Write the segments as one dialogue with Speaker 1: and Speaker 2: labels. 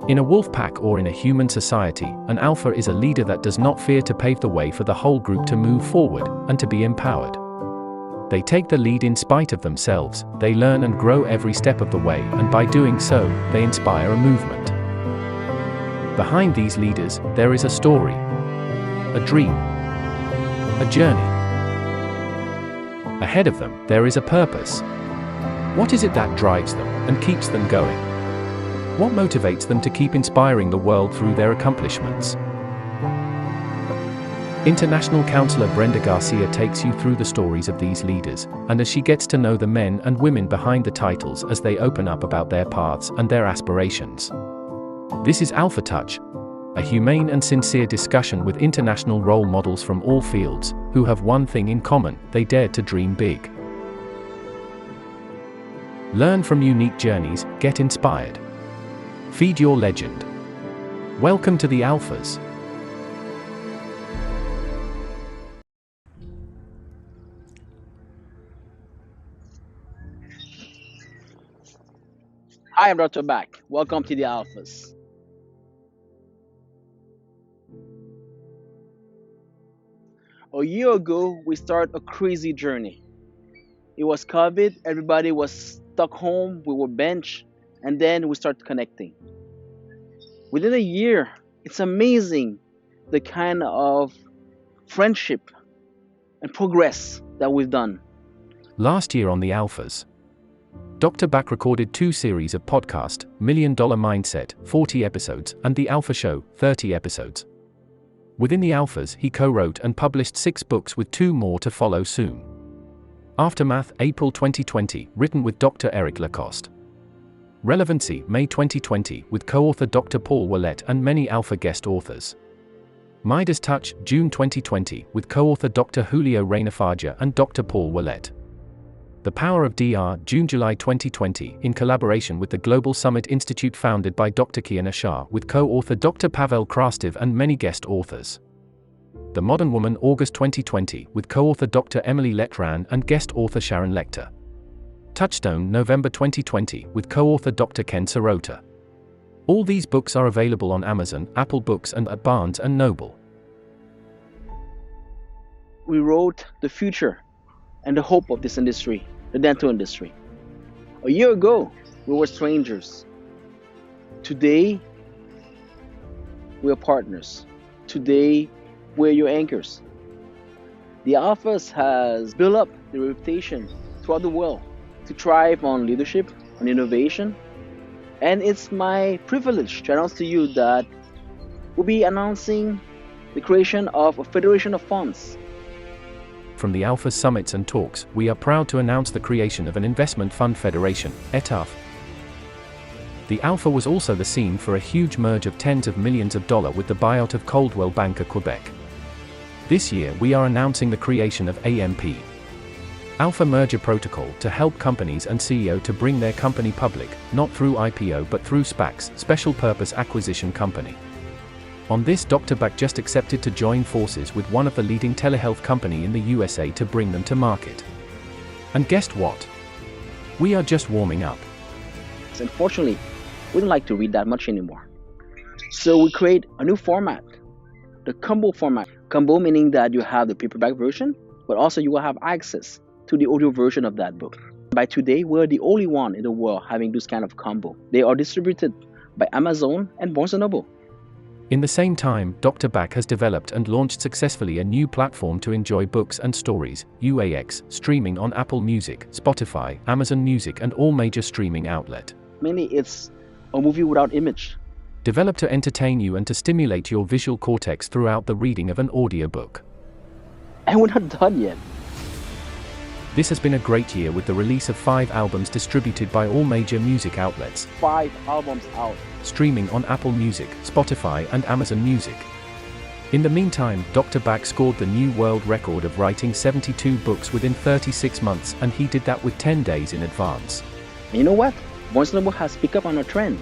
Speaker 1: In a wolf pack or in a human society, an alpha is a leader that does not fear to pave the way for the whole group to move forward and to be empowered. They take the lead in spite of themselves, they learn and grow every step of the way, and by doing so, they inspire a movement. Behind these leaders, there is a story, a dream, a journey. Ahead of them, there is a purpose. What is it that drives them and keeps them going? What motivates them to keep inspiring the world through their accomplishments? International counselor Brenda Garcia takes you through the stories of these leaders, and as she gets to know the men and women behind the titles as they open up about their paths and their aspirations. This is Alpha Touch, a humane and sincere discussion with international role models from all fields, who have one thing in common: they dared to dream big. Learn from unique journeys, get inspired. Feed your legend. Welcome to the Alphas.
Speaker 2: Hi, I'm Dr. Back. Welcome to the Alphas. A year ago, we started a crazy journey. It was COVID, everybody was stuck home, we were benched, and then we started connecting. Within a year, it's amazing the kind of friendship and progress that we've done.
Speaker 1: Last year on the Alphas, Dr. Back recorded 2 series of podcast, $1 Million Mindset, 40 episodes, and the AlphaShow, 30 episodes. Within the Alphas, he co-wrote and published 6 books with 2 more to follow soon. Aftermath, April 2020, written with Dr. Eric Lacoste. Relevancy, May 2020, with co-author Dr. Paul Willett and many Alpha guest authors. Midas Touch, June 2020, with co-author Dr. Julio Reynafaja and Dr. Paul Willett. The Power of DR, June-July 2020, in collaboration with the Global Summit Institute founded by Dr. Kiana Shah, with co-author Dr. Pavel Krastev and many guest authors. The Modern Woman, August 2020, with co-author Dr. Emily Letran and guest author Sharon Lecter. Touchstone, November 2020, with co-author Dr. Ken Sirota. All these books are available on Amazon, Apple Books and at Barnes & Noble.
Speaker 2: We wrote the future and the hope of this industry, the dental industry. A year ago, we were strangers. Today, we are partners. Today, we're your anchors. The Alphas has built up the reputation throughout the world to thrive on leadership, on innovation, and it's my privilege to announce to you that we'll be announcing the creation of a federation of funds.
Speaker 1: From the Alpha Summits and Talks, we are proud to announce the creation of an investment fund federation, ETAF. The Alpha was also the scene for a huge merge of tens of millions of dollars with the buyout of Coldwell Banker Quebec. This year we are announcing the creation of AMP, Alpha Merger Protocol, to help companies and CEO to bring their company public, not through IPO but through SPACs, Special Purpose Acquisition Company. On this, Dr. Back just accepted to join forces with one of the leading telehealth company in the USA to bring them to market. And guess what? We are just warming up.
Speaker 2: Unfortunately, we don't like to read that much anymore. So we create a new format, the combo format. Combo meaning that you have the paperback version, but also you will have access to the audio version of that book. By today, we're the only one in the world having this kind of combo. They are distributed by Amazon and Barnes & Noble.
Speaker 1: In the same time, Dr. Back has developed and launched successfully a new platform to enjoy books and stories, UAX, streaming on Apple Music, Spotify, Amazon Music and all major streaming outlets.
Speaker 2: Mainly it's a movie without image.
Speaker 1: Developed to entertain you and to stimulate your visual cortex throughout the reading of an audiobook.
Speaker 2: And we're not done yet.
Speaker 1: This has been a great year with the release of 5 albums distributed by all major music outlets.
Speaker 2: 5 albums out.
Speaker 1: Streaming on Apple Music, Spotify and Amazon Music. In the meantime, Dr. Back scored the new world record of writing 72 books within 36 months, and he did that with 10 days in advance.
Speaker 2: And you know what? Barnes & Noble has picked up on a trend.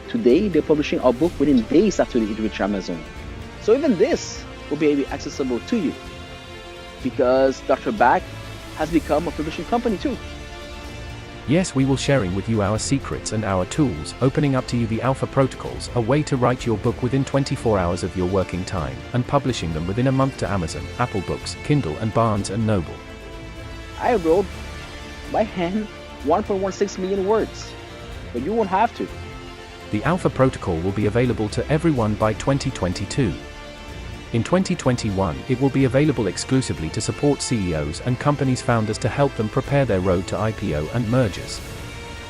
Speaker 2: Today, they're publishing our book within days after it reached Amazon. So even this will be accessible to you, because Dr. Back has become a publishing company too.
Speaker 1: Yes, we will sharing with you our secrets and our tools, opening up to you the Alpha protocols, a way to write your book within 24 hours of your working time, and publishing them within a month to Amazon, Apple Books, Kindle and Barnes & Noble.
Speaker 2: I wrote by hand 1.16 million words, but you won't have to.
Speaker 1: The Alpha protocol will be available to everyone by 2022. In 2021, it will be available exclusively to support CEOs and companies founders to help them prepare their road to IPO and mergers.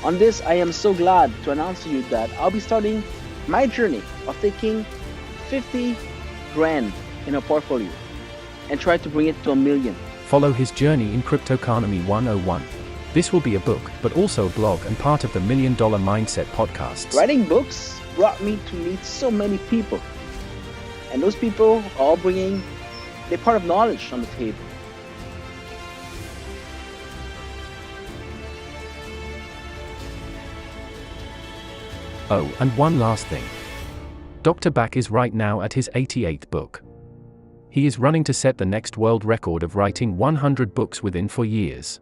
Speaker 2: On this, I am so glad to announce to you that I'll be starting my journey of taking 50 grand in a portfolio and try to bring it to 1 million.
Speaker 1: Follow his journey in Cryptoconomy 101. This will be a book, but also a blog and part of the $1 Million Mindset podcasts.
Speaker 2: Writing books brought me to meet so many people. And those people are all bringing their part of knowledge on the table.
Speaker 1: Oh, and one last thing. Dr. Bak is right now at his 88th book. He is running to set the next world record of writing 100 books within 4 years.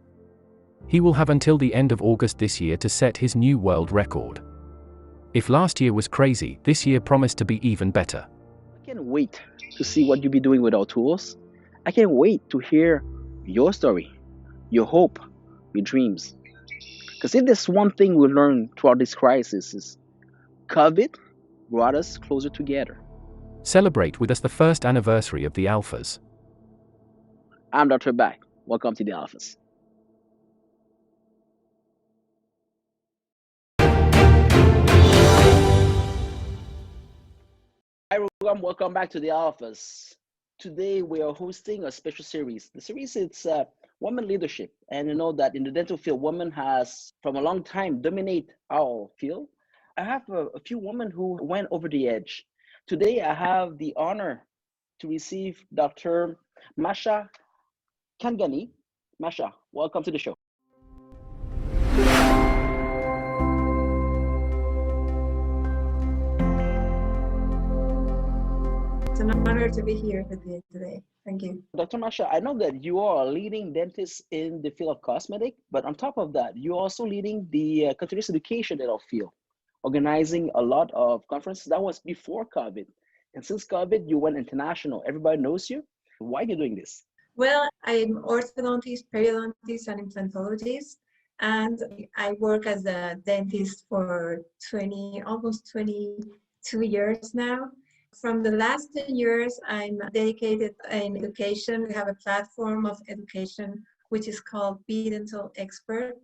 Speaker 1: He will have until the end of August this year to set his new world record. If last year was crazy, this year promised to be even better.
Speaker 2: I can't wait to see what you'll be doing with our tools. I can't wait to hear your story, your hope, your dreams. Because if there's one thing we learned throughout this crisis is COVID brought us closer together.
Speaker 1: Celebrate with us the first anniversary of the Alphas.
Speaker 2: I'm Dr. Bak. Welcome to the Alphas. Hi everyone, welcome back to the Alphas. Today we are hosting a special series. The series is women leadership, and you know that in the dental field, women has from a long time dominate our field. I have a few women who went over the edge. Today I have the honor to receive Dr. Mahsa Khaghani. Mahsa, welcome to the show.
Speaker 3: It's an honor to be here with you today. Thank you.
Speaker 2: Dr. Mahsa, I know that you are a leading dentist in the field of cosmetic, but on top of that, you're also leading the continuous education in our field, organizing a lot of conferences. That was before COVID. And since COVID, you went international. Everybody knows you. Why are you doing this?
Speaker 3: Well, I'm orthodontist, periodontist, and implantologist. And I work as a dentist for almost 22 years now. From the last 10 years, I'm dedicated in education. We have a platform of education, which is called BeiDE Dental Expert.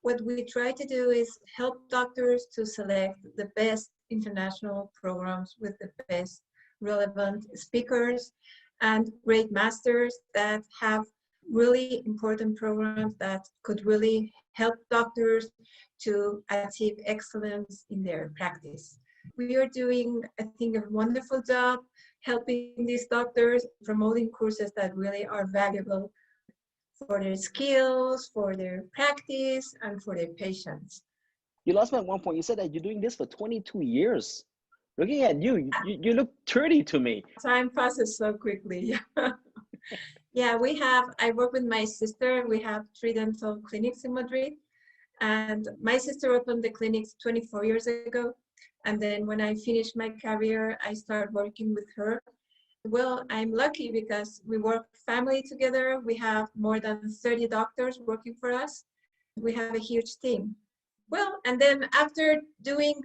Speaker 3: What we try to do is help doctors to select the best international programs with the best relevant speakers and great masters that have really important programs that could really help doctors to achieve excellence in their practice. We are doing, I think, a wonderful job helping these doctors, promoting courses that really are valuable for their skills, for their practice, and for their patients.
Speaker 2: You lost me at one point. You said that you're doing this for 22 years. Looking at you, you look 30 to me.
Speaker 3: Time passes so quickly. Yeah, I work with my sister. We have 3 dental clinics in Madrid. And my sister opened the clinics 24 years ago. And then when I finished my career, I started working with her. Well, I'm lucky because we work family together. We have more than 30 doctors working for us. We have a huge team. Well, and then after doing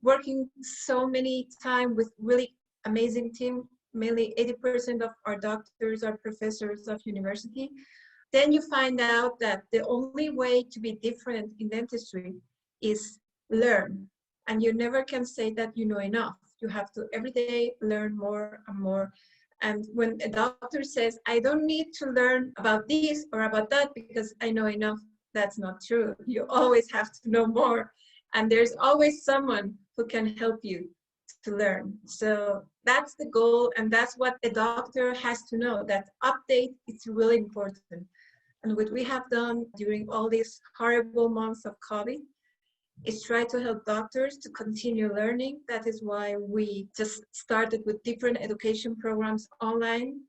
Speaker 3: working so many time with really amazing team, mainly 80% of our doctors are professors of university, then you find out that the only way to be different in dentistry is learn. And you never can say that you know enough. You have to every day learn more and more. And when a doctor says, I don't need to learn about this or about that because I know enough, that's not true. You always have to know more. And there's always someone who can help you to learn. So that's the goal. And that's what a doctor has to know, that update is really important. And what we have done during all these horrible months of COVID is try to help doctors to continue learning. That is why we just started with different education programs online.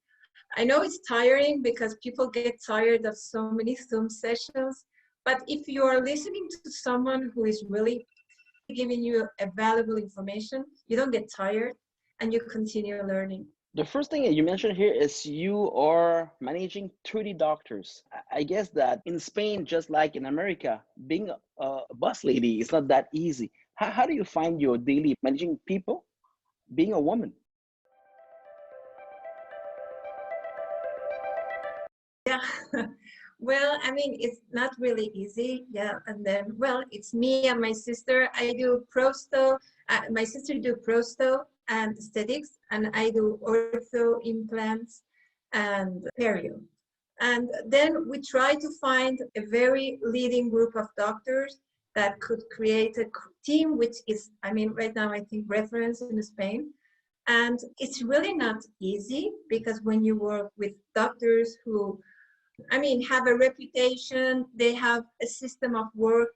Speaker 3: I know it's tiring because people get tired of so many Zoom sessions, But if you are listening to someone who is really giving you a valuable information, you don't get tired and you continue learning.
Speaker 2: The first thing that you mentioned here is you are managing 30 doctors. I guess that in Spain, just like in America, being a bus lady is not that easy. How do you find your daily managing people, being a woman?
Speaker 3: Yeah. Well, I mean, it's not really easy. Yeah. And then, well, it's me and my sister. I do prosto. My sister do prosto and aesthetics, and I do ortho, implants, and perio. And then we try to find a very leading group of doctors that could create a team, which is, I mean, right now, I think reference in Spain. And it's really not easy because when you work with doctors who, I mean, have a reputation, they have a system of work,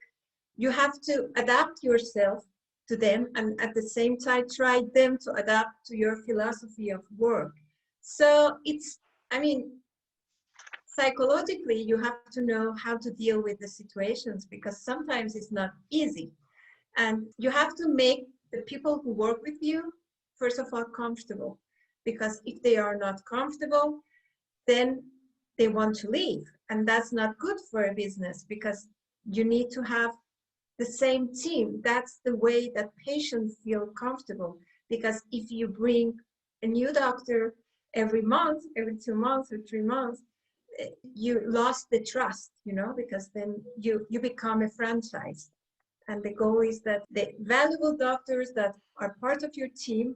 Speaker 3: you have to adapt yourself to them and at the same time try them to adapt to your philosophy of work. So it's, I mean, psychologically, you have to know how to deal with the situations because sometimes it's not easy. And you have to make the people who work with you, first of all, comfortable. Because if they are not comfortable, then they want to leave. And that's not good for a business because you need to have the same team. That's the way that patients feel comfortable. Because if you bring a new doctor every month, every 2 months or 3 months, you lost the trust, you know, because then you become a franchise. And the goal is that the valuable doctors that are part of your team,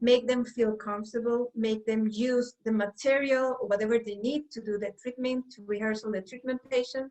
Speaker 3: make them feel comfortable, make them use the material or whatever they need to do the treatment, to rehearsal the treatment patient.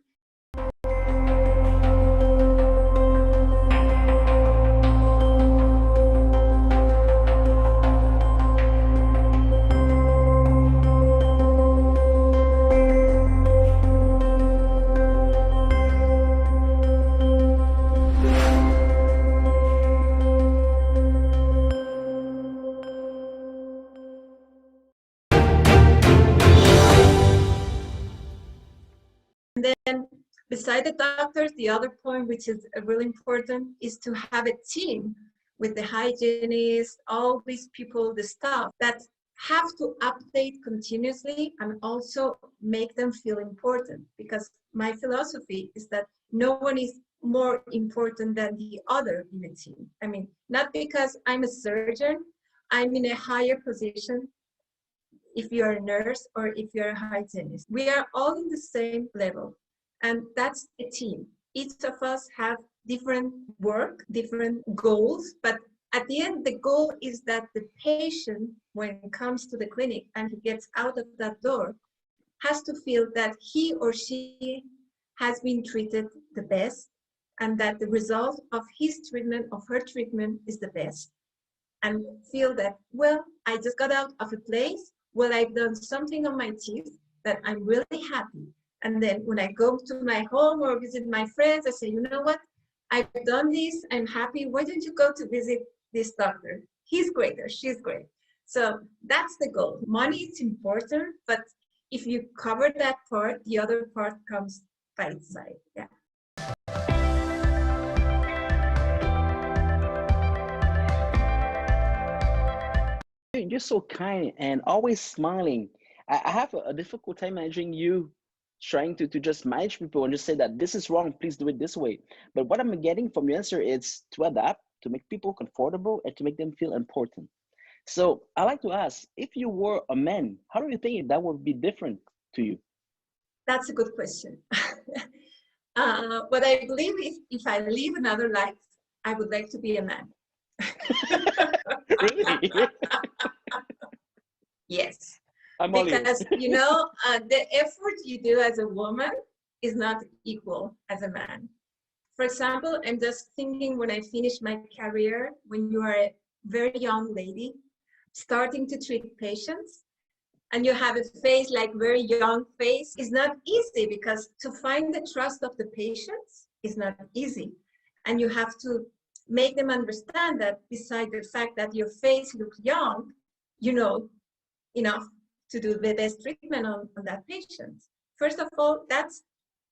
Speaker 3: And then beside the doctors, the other point, which is really important, is to have a team with the hygienists, all these people, the staff that have to update continuously and also make them feel important. Because my philosophy is that no one is more important than the other in a team. I mean, not because I'm a surgeon, I'm in a higher position if you're a nurse or if you're a hygienist. We are all in the same level, and that's a team. Each of us have different work, different goals, but at the end, the goal is that the patient, when it comes to the clinic and he gets out of that door, has to feel that he or she has been treated the best and that the result of his treatment, of her treatment, is the best. And feel that, well, I just got out of a place, well, I've done something on my teeth that I'm really happy. And then when I go to my home or visit my friends, I say, you know what? I've done this, I'm happy. Why don't you go to visit this doctor? He's great or she's great. So that's the goal. Money is important, but if you cover that part, the other part comes by its side. Yeah.
Speaker 2: You're so kind and always smiling. I have a difficult time managing you, trying to just manage people and just say that this is wrong, please do it this way. But what I'm getting from your answer is to adapt, to make people comfortable, and to make them feel important. So I like to ask, if you were a man, how do you think that would be different to you?
Speaker 3: That's a good question. But I believe if I live another life, I would like to be a man.
Speaker 2: Really?
Speaker 3: Yes.
Speaker 2: I'm all
Speaker 3: Because,
Speaker 2: ears.
Speaker 3: you know, the effort you do as a woman is not equal as a man. For example, I'm just thinking when I finished my career, when you are a very young lady, starting to treat patients, and you have a face like very young face, is not easy because to find the trust of the patients is not easy. And you have to make them understand that beside the fact that your face looks young, you know enough to do the best treatment on that patient. First of all, that's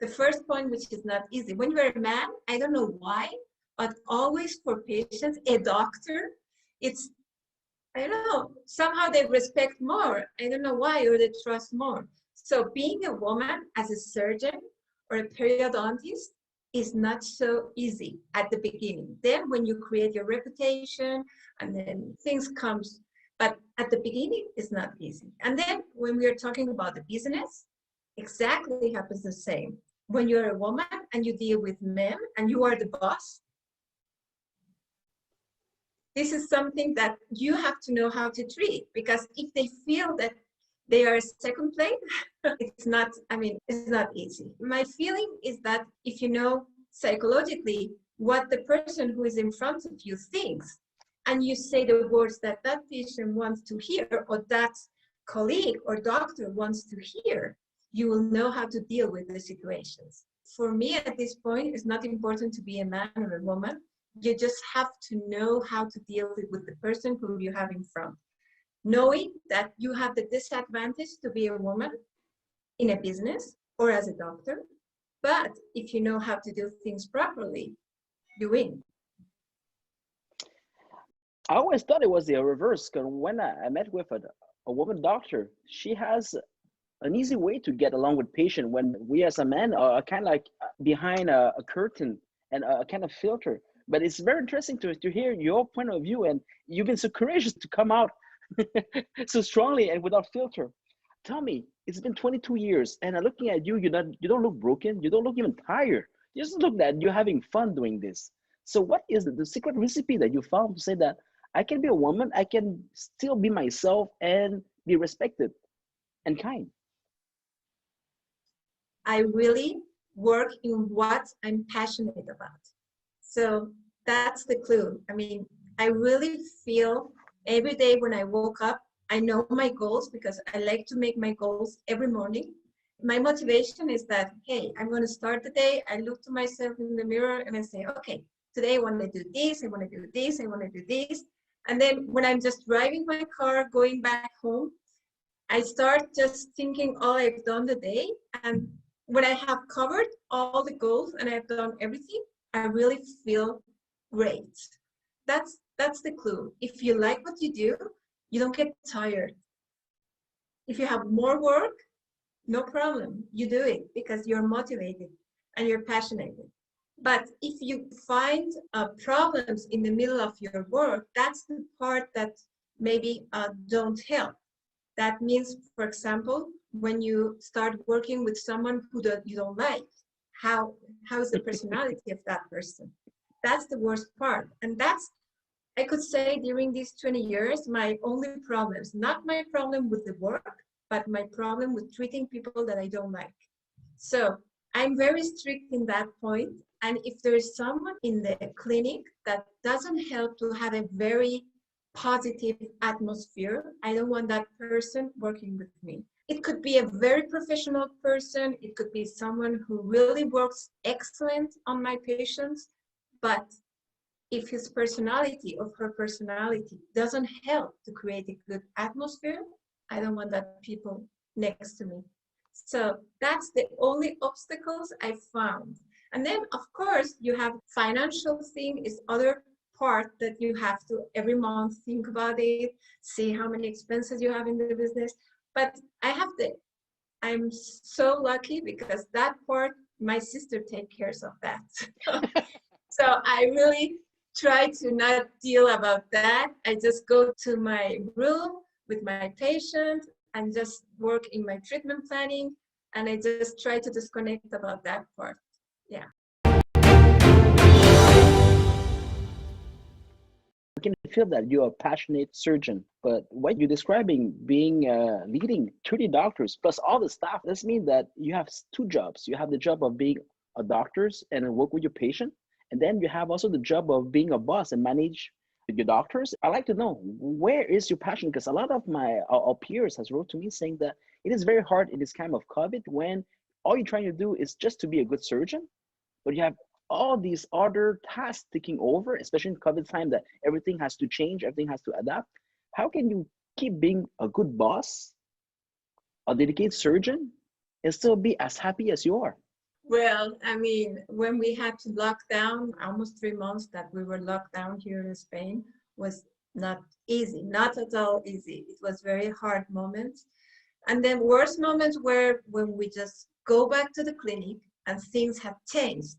Speaker 3: The first point, which is not easy. When you're a man, I don't know why, but always for patients, a doctor, it's, I don't know, somehow they respect more. I don't know why, or they trust more. So being a woman as a surgeon or a periodontist is not so easy at the beginning. Then when you create your reputation and then things comes, but at the beginning it's not easy. And then when we are talking about the business, exactly happens the same. When you're a woman and you deal with men and you are the boss, this is something that you have to know how to treat, because if they feel that they are second plate, it's not, I mean, it's not easy. My feeling is that if you know psychologically what the person who is in front of you thinks, and you say the words that that patient wants to hear, or that colleague or doctor wants to hear, you will know how to deal with the situations. For me at this point, it's not important to be a man or a woman. You just have to know how to deal with the person who you have in front. Knowing that you have the disadvantage to be a woman in a business or as a doctor, but if you know how to do things properly, you win.
Speaker 2: I always thought it was the reverse, because when I met with a woman doctor, she has an easy way to get along with patient, when we as a man are kind of like behind a curtain and a kind of filter. But it's very interesting to hear your point of view, and you've been so courageous to come out so strongly and without filter. Tell me, it's been 22 years, and I'm looking at you, you don't look broken, you don't look even tired. You just look that you're having fun doing this. So what is the secret recipe that you found to say that I can be a woman, I can still be myself and be respected and kind?
Speaker 3: I really work in what I'm passionate about. So that's the clue. I mean, I really feel every day when I woke up, I know my goals, because I like to make my goals every morning. My motivation is that, hey, I'm going to start the day. I look to myself in the mirror and I say, okay, today I want to do this, I want to do this, I want to do this. And then when I'm just driving my car, going back home, I start just thinking all I've done the day. And when I have covered all the goals and I've done everything, I really feel great. That's the clue. If you like what you do, you don't get tired. If you have more work, no problem. You do it because you're motivated and you're passionate. But if you find problems in the middle of your work, that's the part that maybe don't help. That means, for example, when you start working with someone who you don't like, how is the personality of that person? That's the worst part. And that's, I could say, during these 20 years, my only problems, not my problem with the work, but my problem with treating people that I don't like. So I'm very strict in that point. And if there is someone in the clinic that doesn't help to have a very positive atmosphere, I don't want that person working with me. It could be a very professional person. It could be someone who really works excellent on my patients. But if his personality or her personality doesn't help to create a good atmosphere, I don't want that people next to me. So that's the only obstacles I found. And then, of course, you have financial thing is other part that you have to every month think about it, see how many expenses you have in the business. But I'm so lucky because that part, my sister takes care of that. So I really try to not deal about that. I just go to my room with my patient and just work in my treatment planning. And I just try to disconnect about that part. Yeah.
Speaker 2: I can feel that you're a passionate surgeon, but what you're describing, being leading 30 doctors plus all the staff, this means that you have two jobs. You have the job of being a doctor and work with your patient, and then you have also the job of being a boss and manage your doctors. I like to know, where is your passion? Because a lot of our peers has wrote to me saying that it is very hard in this kind of COVID when all you're trying to do is just to be a good surgeon, but you have all these other tasks taking over, especially in COVID time, that everything has to change, everything has to adapt. How can you keep being a good boss, a dedicated surgeon, and still be as happy as you are?
Speaker 3: Well, I mean, when we had to lock down, almost 3 months that we were locked down here in Spain was not easy, not at all easy. It was very hard moments. And then worst moments were when we just go back to the clinic and things have changed.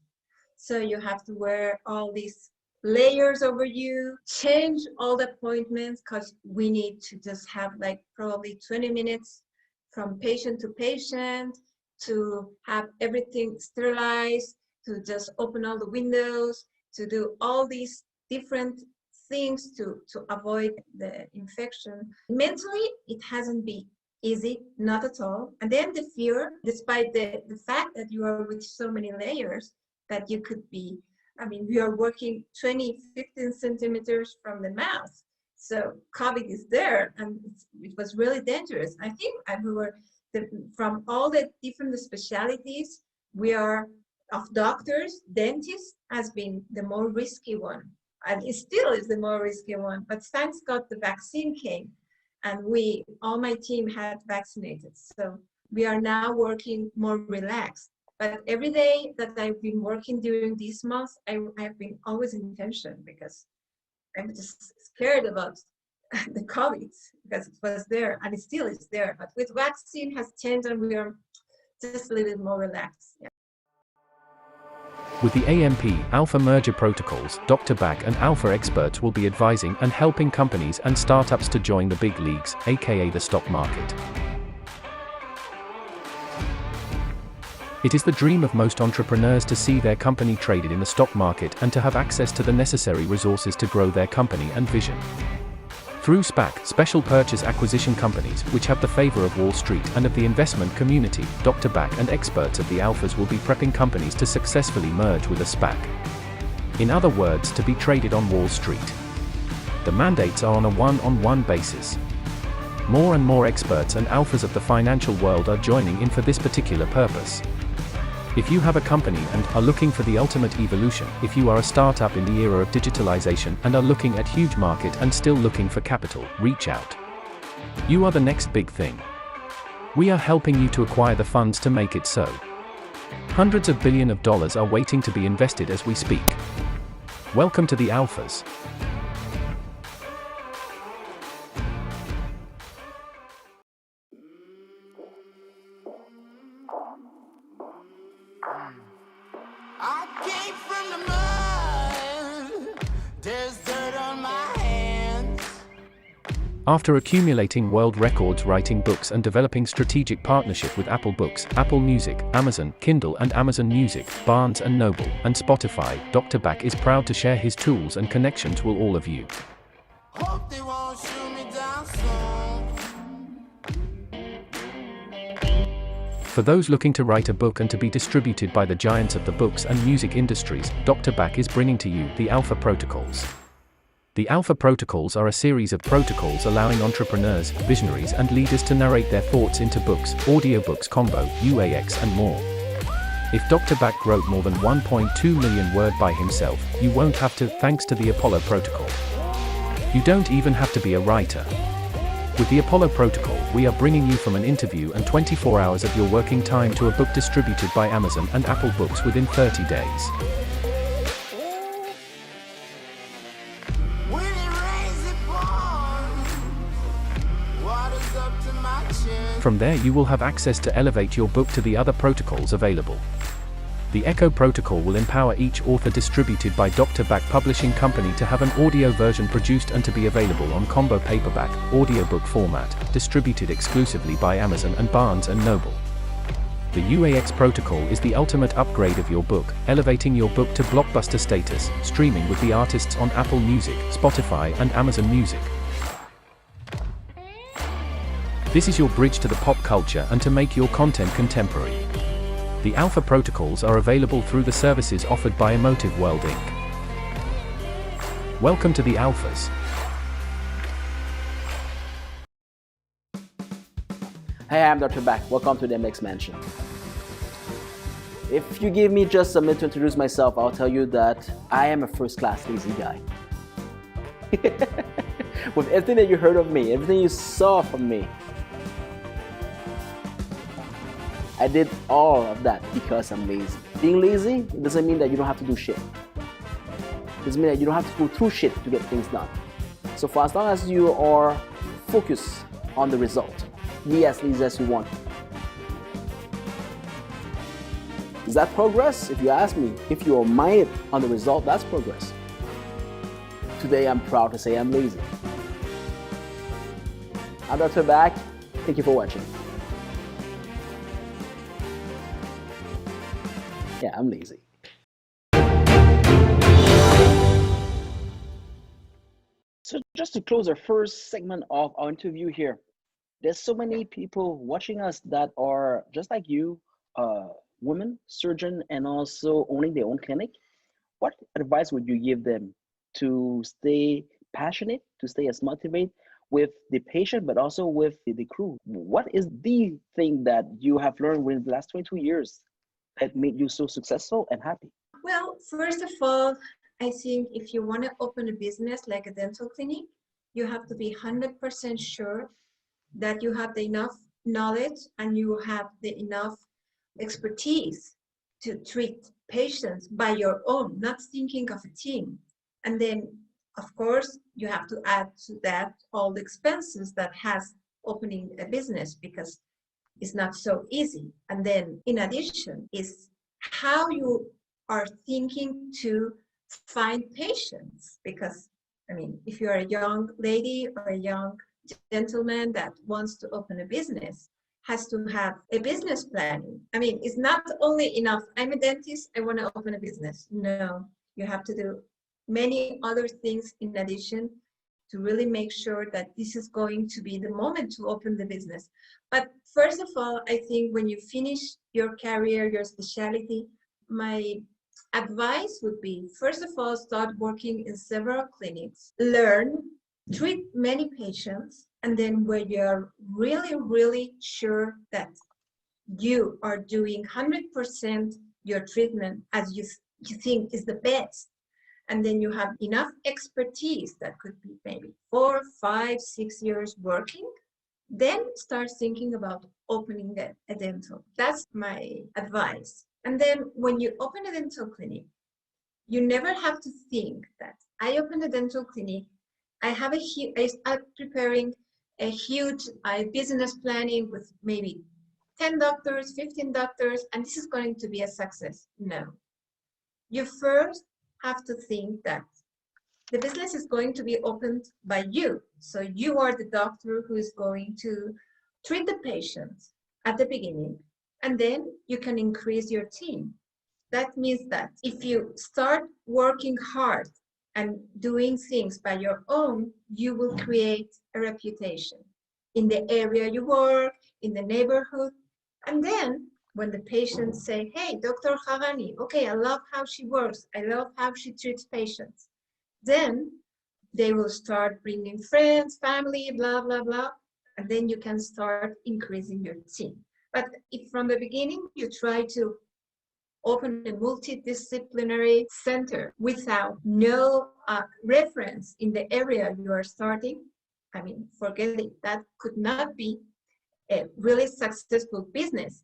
Speaker 3: So you have to wear all these layers over you, change all the appointments because we need to just have like probably 20 minutes from patient to patient, to have everything sterilized, to just open all the windows, to do all these different things to avoid the infection. Mentally, it hasn't been easy, not at all. And then the fear, despite the fact that you are with so many layers, that you could be, I mean, we are working 15 centimeters from the mouth. So COVID is there, and it was really dangerous. I think we were, from all the different specialities, we are, of doctors, dentists has been the more risky one. And it still is the more risky one. But thanks God the vaccine came, and all my team had vaccinated. So we are now working more relaxed. But every day that I've been working during these months, I've been always in tension because I'm just scared about the COVID, because it was there and it still is there. But with vaccine has changed and we are just a little bit more relaxed. Yeah.
Speaker 1: With the AMP Alpha merger protocols, Dr. Bach and Alpha experts will be advising and helping companies and startups to join the big leagues, aka the stock market. It is the dream of most entrepreneurs to see their company traded in the stock market and to have access to the necessary resources to grow their company and vision. Through SPAC, special purchase acquisition companies, which have the favor of Wall Street and of the investment community, Dr. Bach and experts at the Alphas will be prepping companies to successfully merge with a SPAC. In other words, to be traded on Wall Street. The mandates are on a one-on-one basis. More and more experts and alphas of the financial world are joining in for this particular purpose. If you have a company and are looking for the ultimate evolution, if you are a startup in the era of digitalization and are looking at huge market and still looking for capital, reach out. You are the next big thing. We are helping you to acquire the funds to make it so. Hundreds of billions of dollars are waiting to be invested as we speak. Welcome to the Alphas. After accumulating world records writing books and developing strategic partnership with Apple Books, Apple Music, Amazon, Kindle and Amazon Music, Barnes & Noble, and Spotify, Dr. Bach is proud to share his tools and connections with all of you.
Speaker 4: Hope they won't shoot me down soon.
Speaker 1: For those looking to write a book and to be distributed by the giants of the books and music industries, Dr. Bach is bringing to you the Alpha Protocols. The Alpha Protocols are a series of protocols allowing entrepreneurs, visionaries and leaders to narrate their thoughts into books, audiobooks combo, UAX and more. If Dr. Bach wrote more than 1.2 million words by himself, you won't have to, thanks to the Apollo Protocol. You don't even have to be a writer. With the Apollo Protocol, we are bringing you from an interview and 24 hours of your working time to a book distributed by Amazon and Apple Books within 30 days. From there you will have access to elevate your book to the other protocols available. The Echo Protocol will empower each author distributed by Dr. Bach Publishing Company to have an audio version produced and to be available on combo paperback, audiobook format, distributed exclusively by Amazon and Barnes & Noble. The UAX Protocol is the ultimate upgrade of your book, elevating your book to blockbuster status, streaming with the artists on Apple Music, Spotify and Amazon Music. This is your bridge to the pop culture and to make your content contemporary. The Alpha Protocols are available through the services offered by Emotive World Inc. Welcome to the Alphas.
Speaker 2: Hey, I'm Dr. Bach. Welcome to the MX Mansion. If you give me just a minute to introduce myself, I'll tell you that I am a first-class lazy guy. With everything that you heard of me, everything you saw from me, I did all of that because I'm lazy. Being lazy doesn't mean that you don't have to do shit. It doesn't mean that you don't have to go through shit to get things done. So for as long as you are focused on the result, be as lazy as you want. Is that progress? If you ask me, if you are minded on the result, that's progress. Today I'm proud to say I'm lazy. I'm Dr. Back. Thank you for watching. Yeah, I'm lazy. So just to close our first segment of our interview here, there's so many people watching us that are just like you, women, surgeon, and also owning their own clinic. What advice would you give them to stay passionate, to stay as motivated with the patient, but also with the crew? What is the thing that you have learned within the last 22 years that made you so successful and happy?
Speaker 3: Well, first of all, I think if you want to open a business like a dental clinic, you have to be 100% sure that you have the enough knowledge and you have the enough expertise to treat patients by your own, not thinking of a team. And then, of course, you have to add to that all the expenses that has opening a business, because it's not so easy. And then in addition is how you are thinking to find patients, because I mean, if you're a young lady or a young gentleman that wants to open a business, has to have a business planning. I mean, it's not only enough, I'm a dentist, I want to open a business. No, you have to do many other things in addition to really make sure that this is going to be the moment to open the business. But first of all, I think when you finish your career, your specialty, my advice would be, first of all, start working in several clinics, learn, treat many patients, and then when you're really, really sure that you are doing 100% your treatment as you think is the best, and then you have enough expertise that could be maybe 4, 5, 6 years working, then start thinking about opening a dental. That's my advice. And then when you open a dental clinic, you never have to think that I opened a dental clinic, I start preparing a huge business planning with maybe 10 doctors, 15 doctors, and this is going to be a success. No. You first have to think that the business is going to be opened by you. So you are the doctor who is going to treat the patients at the beginning, and then you can increase your team. That means that if you start working hard and doing things by your own, you will create a reputation in the area you work, in the neighborhood. And then when the patients say, hey, Dr. Khaghani, okay, I love how she works, I love how she treats patients, then they will start bringing friends, family, blah, blah, blah, and then you can start increasing your team. But if from the beginning you try to open a multidisciplinary center without no reference in the area you are starting, I mean, forget it. That could not be a really successful business.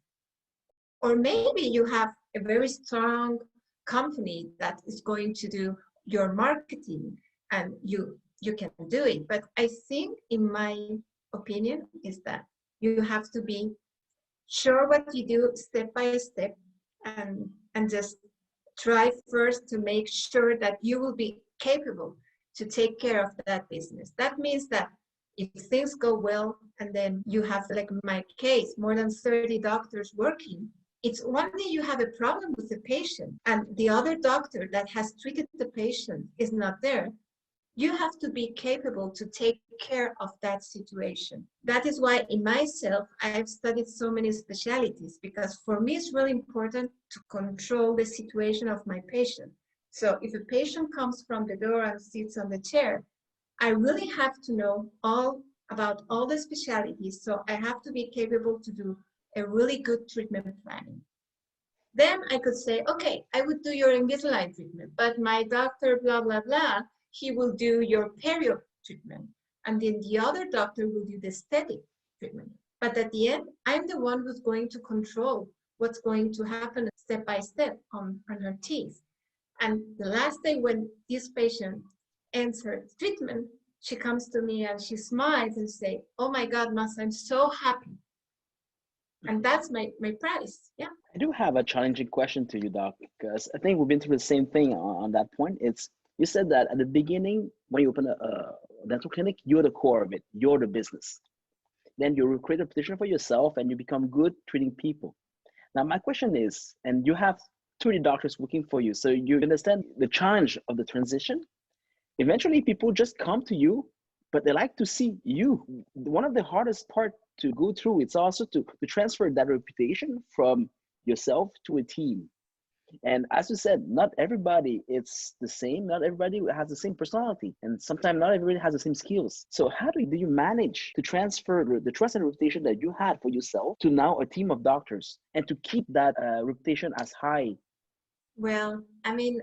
Speaker 3: Or maybe you have a very strong company that is going to do your marketing and you can do it. But I think, in my opinion, is that you have to be sure what you do step by step, and just try first to make sure that you will be capable to take care of that business. That means that if things go well and then you have, like in my case, more than 30 doctors working, it's one day you have a problem with the patient and the other doctor that has treated the patient is not there. You have to be capable to take care of that situation. That is why in myself, I've studied so many specialties, because for me, it's really important to control the situation of my patient. So if a patient comes from the door and sits on the chair, I really have to know all about all the specialties. So I have to be capable to do a really good treatment planning. Then I could say, okay, I would do your Invisalign treatment, but my doctor, blah, blah, blah, he will do your perio treatment. And then the other doctor will do the aesthetic treatment. But at the end, I'm the one who's going to control what's going to happen step by step on her teeth. And the last day when this patient ends her treatment, she comes to me and she smiles and say, "Oh my God, Mas, I'm so happy." And that's my prize. Yeah.
Speaker 2: I do have a challenging question to you, Doc, because I think we've been through the same thing on that point. It's you said that at the beginning, when you open a dental clinic, you're the core of it, you're the business. Then you create a position for yourself and you become good treating people. Now, my question is, and you have 20 doctors working for you, so you understand the challenge of the transition. Eventually, people just come to you, but they like to see you. One of the hardest part to go through, it's also to transfer that reputation from yourself to a team. And as you said, not everybody it's the same. Not everybody has the same personality, and sometimes not everybody has the same skills. So how do you manage to transfer the trust and reputation that you had for yourself to now a team of doctors, and to keep that reputation as high?
Speaker 3: Well, I mean,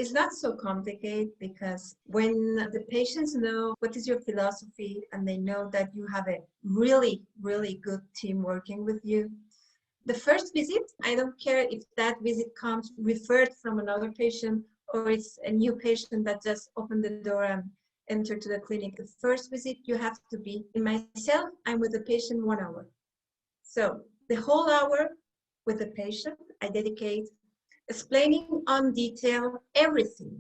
Speaker 3: it's not so complicated, because when the patients know what is your philosophy and they know that you have a really, really good team working with you, the first visit, I don't care if that visit comes referred from another patient or it's a new patient that just opened the door and entered to the clinic. The first visit, you have to be in myself. I'm with the patient 1 hour. So the whole hour with the patient, I dedicate explaining on detail everything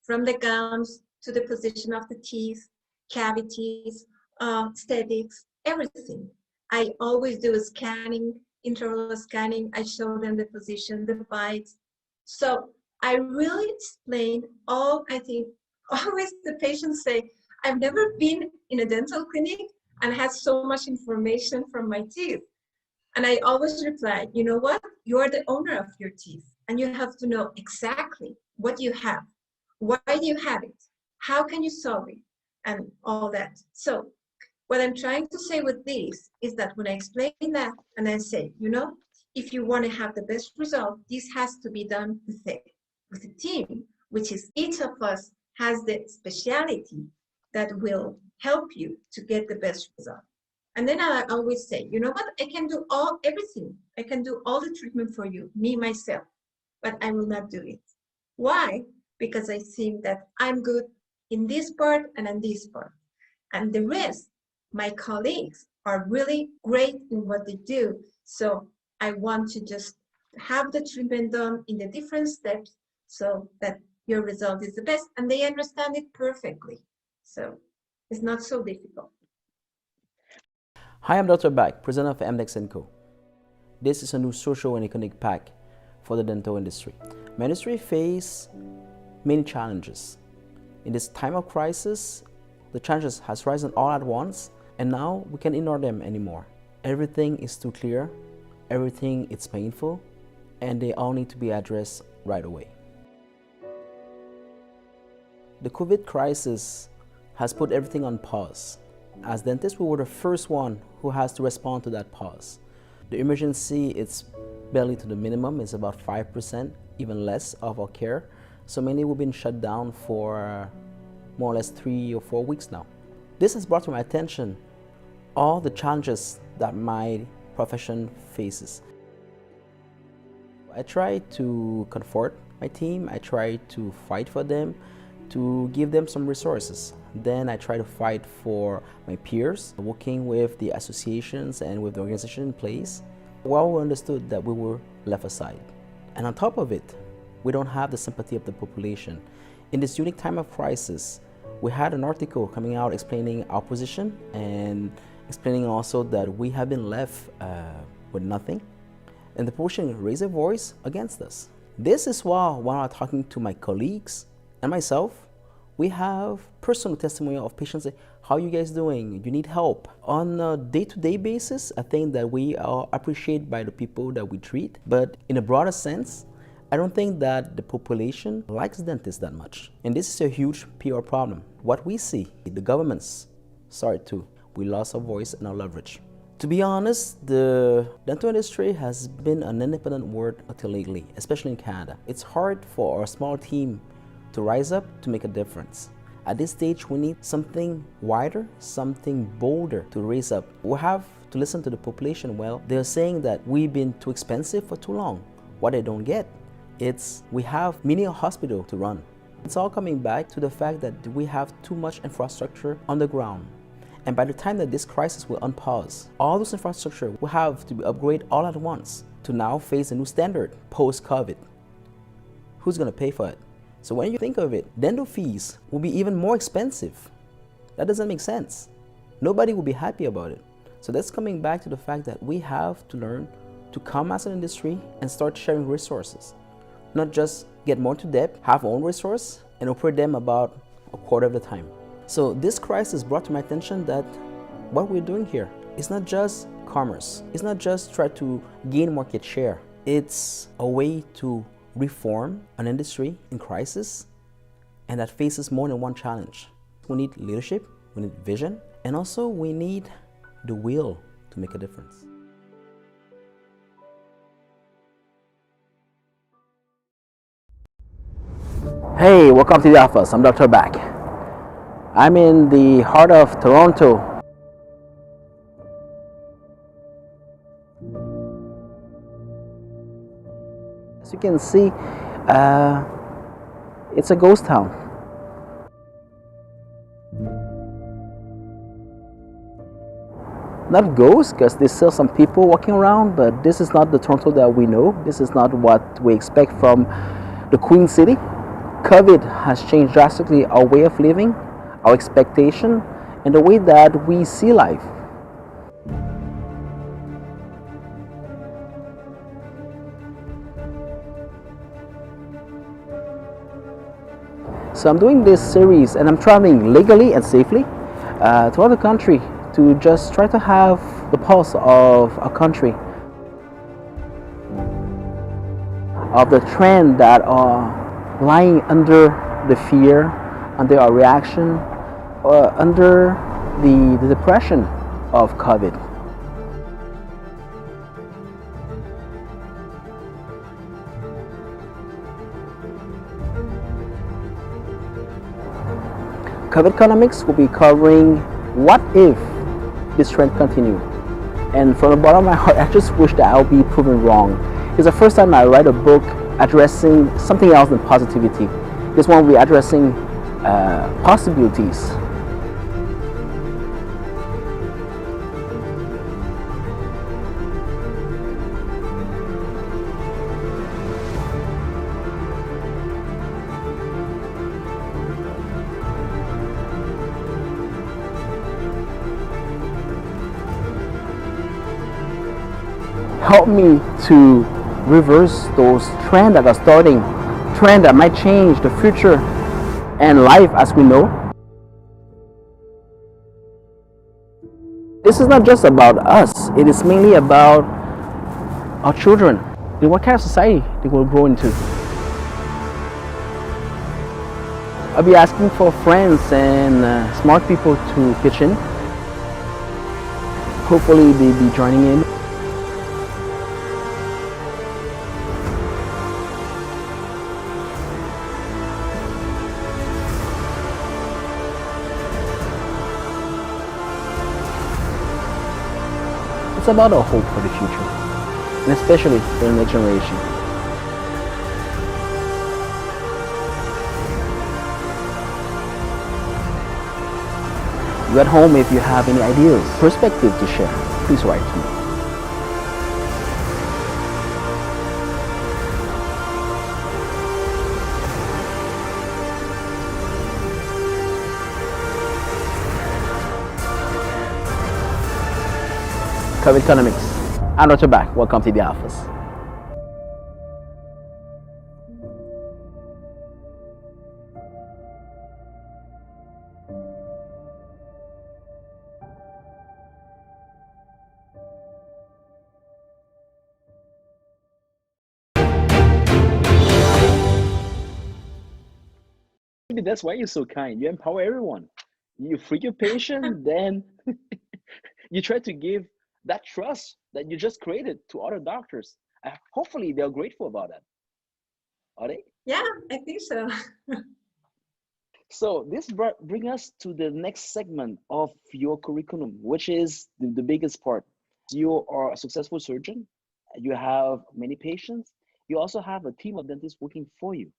Speaker 3: from the gums to the position of the teeth, cavities, aesthetics, everything. I always do a scanning, intraoral scanning. I show them the position, the bites. So I really explain all. I think always the patients say, "I've never been in a dental clinic and had so much information from my teeth." And I always reply, "You know what? You're the owner of your teeth, and you have to know exactly what you have. Why do you have it? How can you solve it? And all that." So what I'm trying to say with this is that when I explain that and I say, if you want to have the best result, this has to be done with a team, which is each of us has the speciality that will help you to get the best result. And then I always say, you know what, I can do everything. I can do all the treatment for you, me, myself, but I will not do it. Why? Because I think that I'm good in this part and in this part. And the rest, my colleagues, are really great in what they do. So I want to just have the treatment done in the different steps so that your result is the best, and they understand it perfectly. So it's not so difficult.
Speaker 5: Hi, I'm Dr. Bak, presenter of MDEX & Co. This is a new social and economic pack for the dental industry. My industry faces many challenges. In this time of crisis, the challenges has risen all at once, and now we can't ignore them anymore. Everything is too clear, everything is painful, and they all need to be addressed right away. The COVID crisis has put everything on pause. As dentists, we were the first one who has to respond to that pause. The emergency is barely to the minimum, it's about 5%, even less of our care. So many have been shut down for more or less 3 or 4 weeks now. This has brought to my attention all the challenges that my profession faces. I try to comfort my team, I try to fight for them, to give them some resources. Then I try to fight for my peers, working with the associations and with the organization in place. Well, we understood that we were left aside. And on top of it, we don't have the sympathy of the population. In this unique time of crisis, we had an article coming out explaining our position and explaining also that we have been left with nothing. And the population raised their voice against us. This is why when I'm talking to my colleagues and myself, we have personal testimonial of patients say, "How are you guys doing? You need help." On a day-to-day basis, I think that we are appreciated by the people that we treat. But in a broader sense, I don't think that the population likes dentists that much. And this is a huge PR problem. What we see, the governments saw it too. We lost our voice and our leverage. To be honest, the dental industry has been an independent word until lately, especially in Canada. It's hard for our small team to rise up to make a difference. At this stage, we need something wider, something bolder to raise up. We have to listen to the population. Well, they're saying that we've been too expensive for too long. What they don't get, it's we have many a hospital to run. It's all coming back to the fact that we have too much infrastructure on the ground. And by the time that this crisis will unpause, all this infrastructure will have to be upgraded all at once to now face a new standard post-COVID. Who's going to pay for it? So when you think of it, dental fees will be even more expensive. That doesn't make sense. Nobody will be happy about it. So that's coming back to the fact that we have to learn to come as an industry and start sharing resources. Not just get more into debt, have our own resource, and operate them about a quarter of the time. So this crisis brought to my attention that what we're doing here is not just commerce. It's not just try to gain market share. It's a way to reform an industry in crisis and that faces more than one challenge. We need leadership, we need vision, and also we need the will to make a difference. Hey, welcome to the Alphas. I'm Dr. Back. I'm in the heart of Toronto. As you can see, it's a ghost town. Not ghosts, because there's still some people walking around, but this is not the Toronto that we know. This is not what we expect from the Queen City. COVID has changed drastically our way of living, our expectation, and the way that we see life. So I'm doing this series and I'm traveling legally and safely throughout the country to just try to have the pulse of a country, of the trend that are lying under the fear, under our reaction, or under the depression of COVID. COVID Economics will be covering what if this trend continued. And from the bottom of my heart, I just wish that I'll be proven wrong. It's the first time I write a book addressing something else than positivity. This one will be addressing possibilities. Help me to reverse those trends that are starting, trends that might change the future and life as we know. This is not just about us, it is mainly about our children and what kind of society they will grow into. I'll be asking for friends and smart people to pitch in. Hopefully they'll be joining in. It's about a hope for the future, and especially for the next generation. You at home, if you have any ideas, perspective to share, please write to me. COVID Economics. I'm Dr. Back. Welcome to the Alphas.
Speaker 2: Maybe that's why you're so kind. You empower everyone. You free your patient, then you try to give that trust that you just created to other doctors. Hopefully they're grateful about that. Are they?
Speaker 3: Yeah, I think so.
Speaker 2: So this bring us to the next segment of your curriculum, which is the biggest part. You are a successful surgeon. You have many patients. You also have a team of dentists working for you.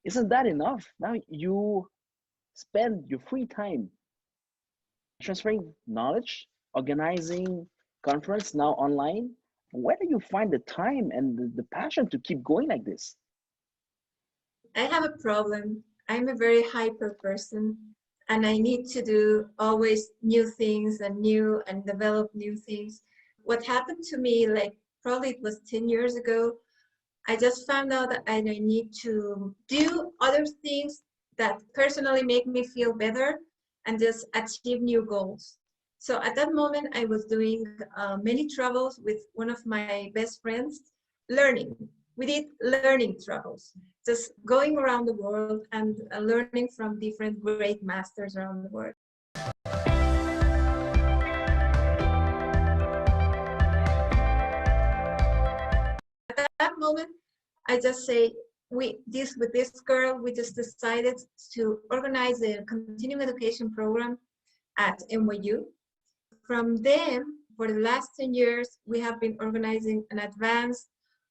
Speaker 2: Isn't that enough? Now you spend your free time transferring knowledge, organizing conference now online. Where do you find the time and the passion to keep going like this?
Speaker 3: I have a problem. I'm a very hyper person and I need to do always new things and develop new things. What happened to me, like probably it was 10 years ago, I just found out that I need to do other things that personally make me feel better and just achieve new goals. So at that moment, I was doing many travels with one of my best friends, learning. We did learning travels, just going around the world and learning from different great masters around the world. At that moment, I just say, with this girl, we just decided to organize a continuing education program at NYU. From then, for the last 10 years, we have been organizing an advanced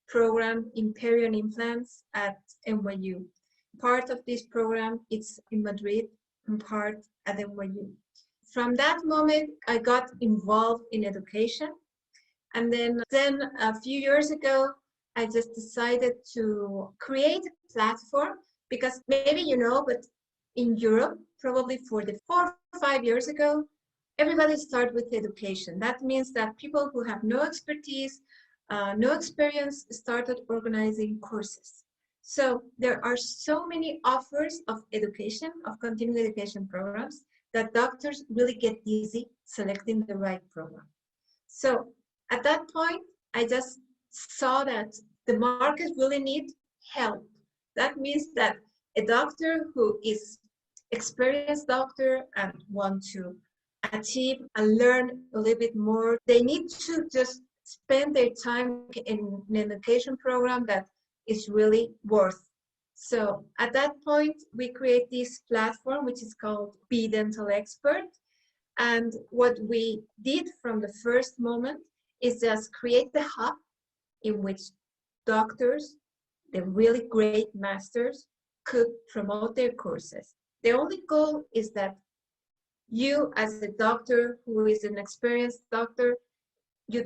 Speaker 3: program in period implants at NYU. Part of this program is in Madrid and part at NYU. From that moment, I got involved in education. And then a few years ago, I just decided to create a platform because maybe you know, but in Europe, probably for the 4 or 5 years ago, everybody started with education. That means that people who have no expertise, no experience started organizing courses. So there are so many offers of education, of continuing education programs, that doctors really get dizzy selecting the right program. So at that point, I just saw that the market really need help. That means that a doctor who is experienced doctor and want to achieve and learn a little bit more, they need to just spend their time in an education program that is really worth. So at that point, we create this platform, which is called BeiDE Dental Expert. And what we did from the first moment is just create the hub in which doctors, the really great masters, could promote their courses. The only goal is that you, as a doctor who is an experienced doctor,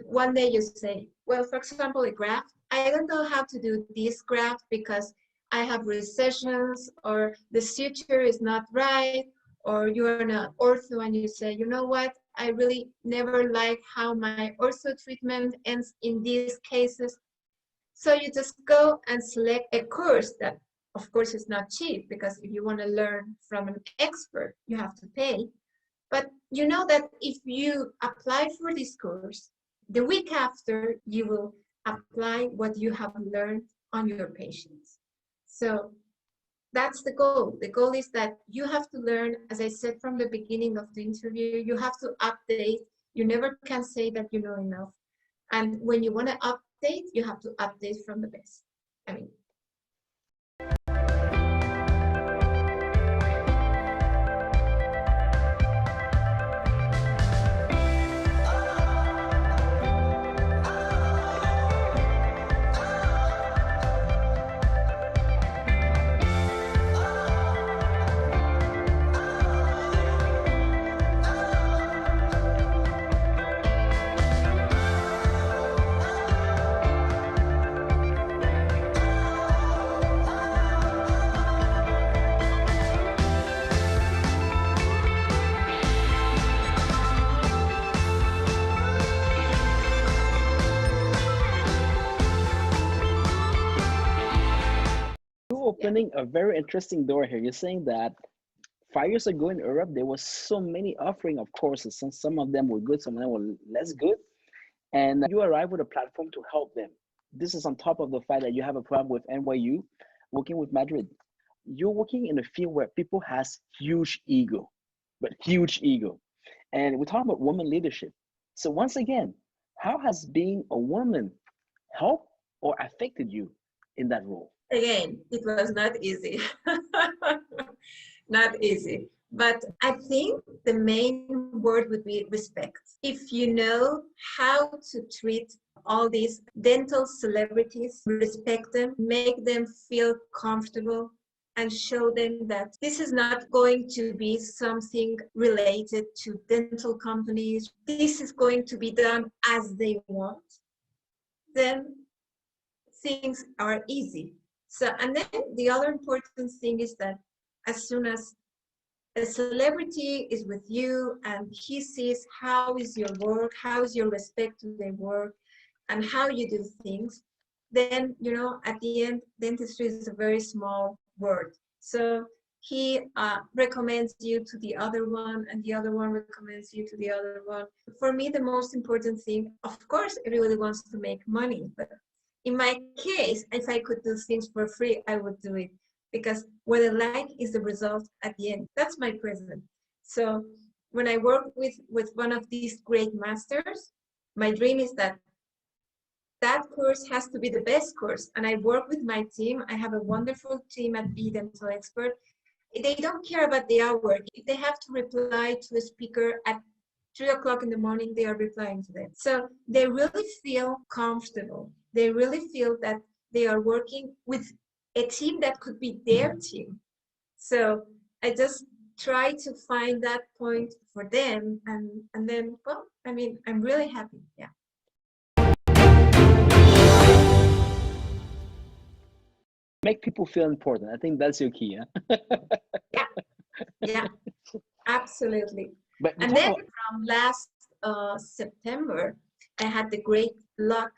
Speaker 3: one day you say, well, for example, a graft, I don't know how to do this graft because I have recessions or the suture is not right, or you're an ortho and you say, you know what, I really never like how my ortho treatment ends in these cases. So you just go and select a course that, of course, is not cheap because if you want to learn from an expert, you have to pay. But you know that if you apply for this course, the week after, you will apply what you have learned on your patients. So that's the goal. The goal is that you have to learn, as I said from the beginning of the interview, you have to update. You never can say that you know enough. And when you want to update, you have to update from the best. I mean,
Speaker 2: Opening a very interesting door here. You're saying that 5 years ago in Europe, there was so many offering of courses. Some of them were good, some of them were less good. And you arrive with a platform to help them. This is on top of the fact that you have a problem with NYU, working with Madrid. You're working in a field where people has huge ego, but huge ego. And we're talking about woman leadership. So once again, how has being a woman helped or affected you in that role?
Speaker 3: again, it was not easy. not easy. But I think the main word would be respect. If you know how to treat all these dental celebrities, respect them, make them feel comfortable, and show them that this is not going to be something related to dental companies. This is going to be done as they want, then things are easy. So, and then the other important thing is that as soon as a celebrity is with you and he sees how is your work, how is your respect to their work, and how you do things, then, you know, at the end, dentistry is a very small word. So he recommends you to the other one, and the other one recommends you to the other one. For me, the most important thing, of course, everybody wants to make money, but in my case, if I could do things for free, I would do it, because what I like is the result at the end. That's my present. So when I work with one of these great masters, my dream is that that course has to be the best course. And I work with my team. I have a wonderful team at BeiDE Dental Expert. They don't care about the hour. If they have to reply to a speaker at 3 o'clock in the morning, they are replying to them. So they really feel comfortable. They really feel that they are working with a team that could be their team. So I just try to find that point for them. And then, well, I mean, I'm really happy. Yeah.
Speaker 2: Make people feel important. I think that's your key. Huh?
Speaker 3: Yeah, absolutely.
Speaker 2: But
Speaker 3: And then from last September, I had the great luck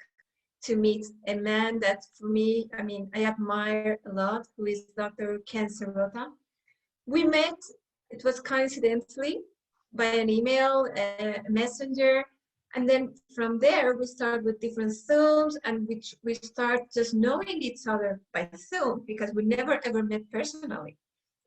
Speaker 3: to meet a man that, for me, I mean, I admire a lot, who is Dr. Ken Sirota. We met, it was coincidentally, by an email, a messenger, and then from there we start with different Zooms, and we start just knowing each other by Zoom, because we never ever met personally.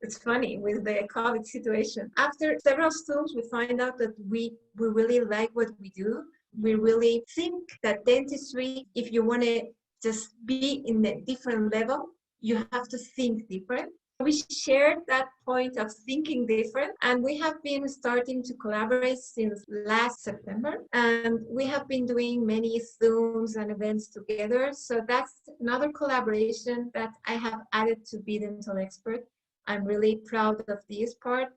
Speaker 3: It's funny with the COVID situation. After several Zooms, we find out that we really like what we do. We really think that dentistry, if you want to just be in a different level, you have to think different. We shared that point of thinking different, and we have been starting to collaborate since last September, and we have been doing many Zooms and events together. So that's another collaboration that I have added to BeiDE Dental Expert. I'm really proud of this part.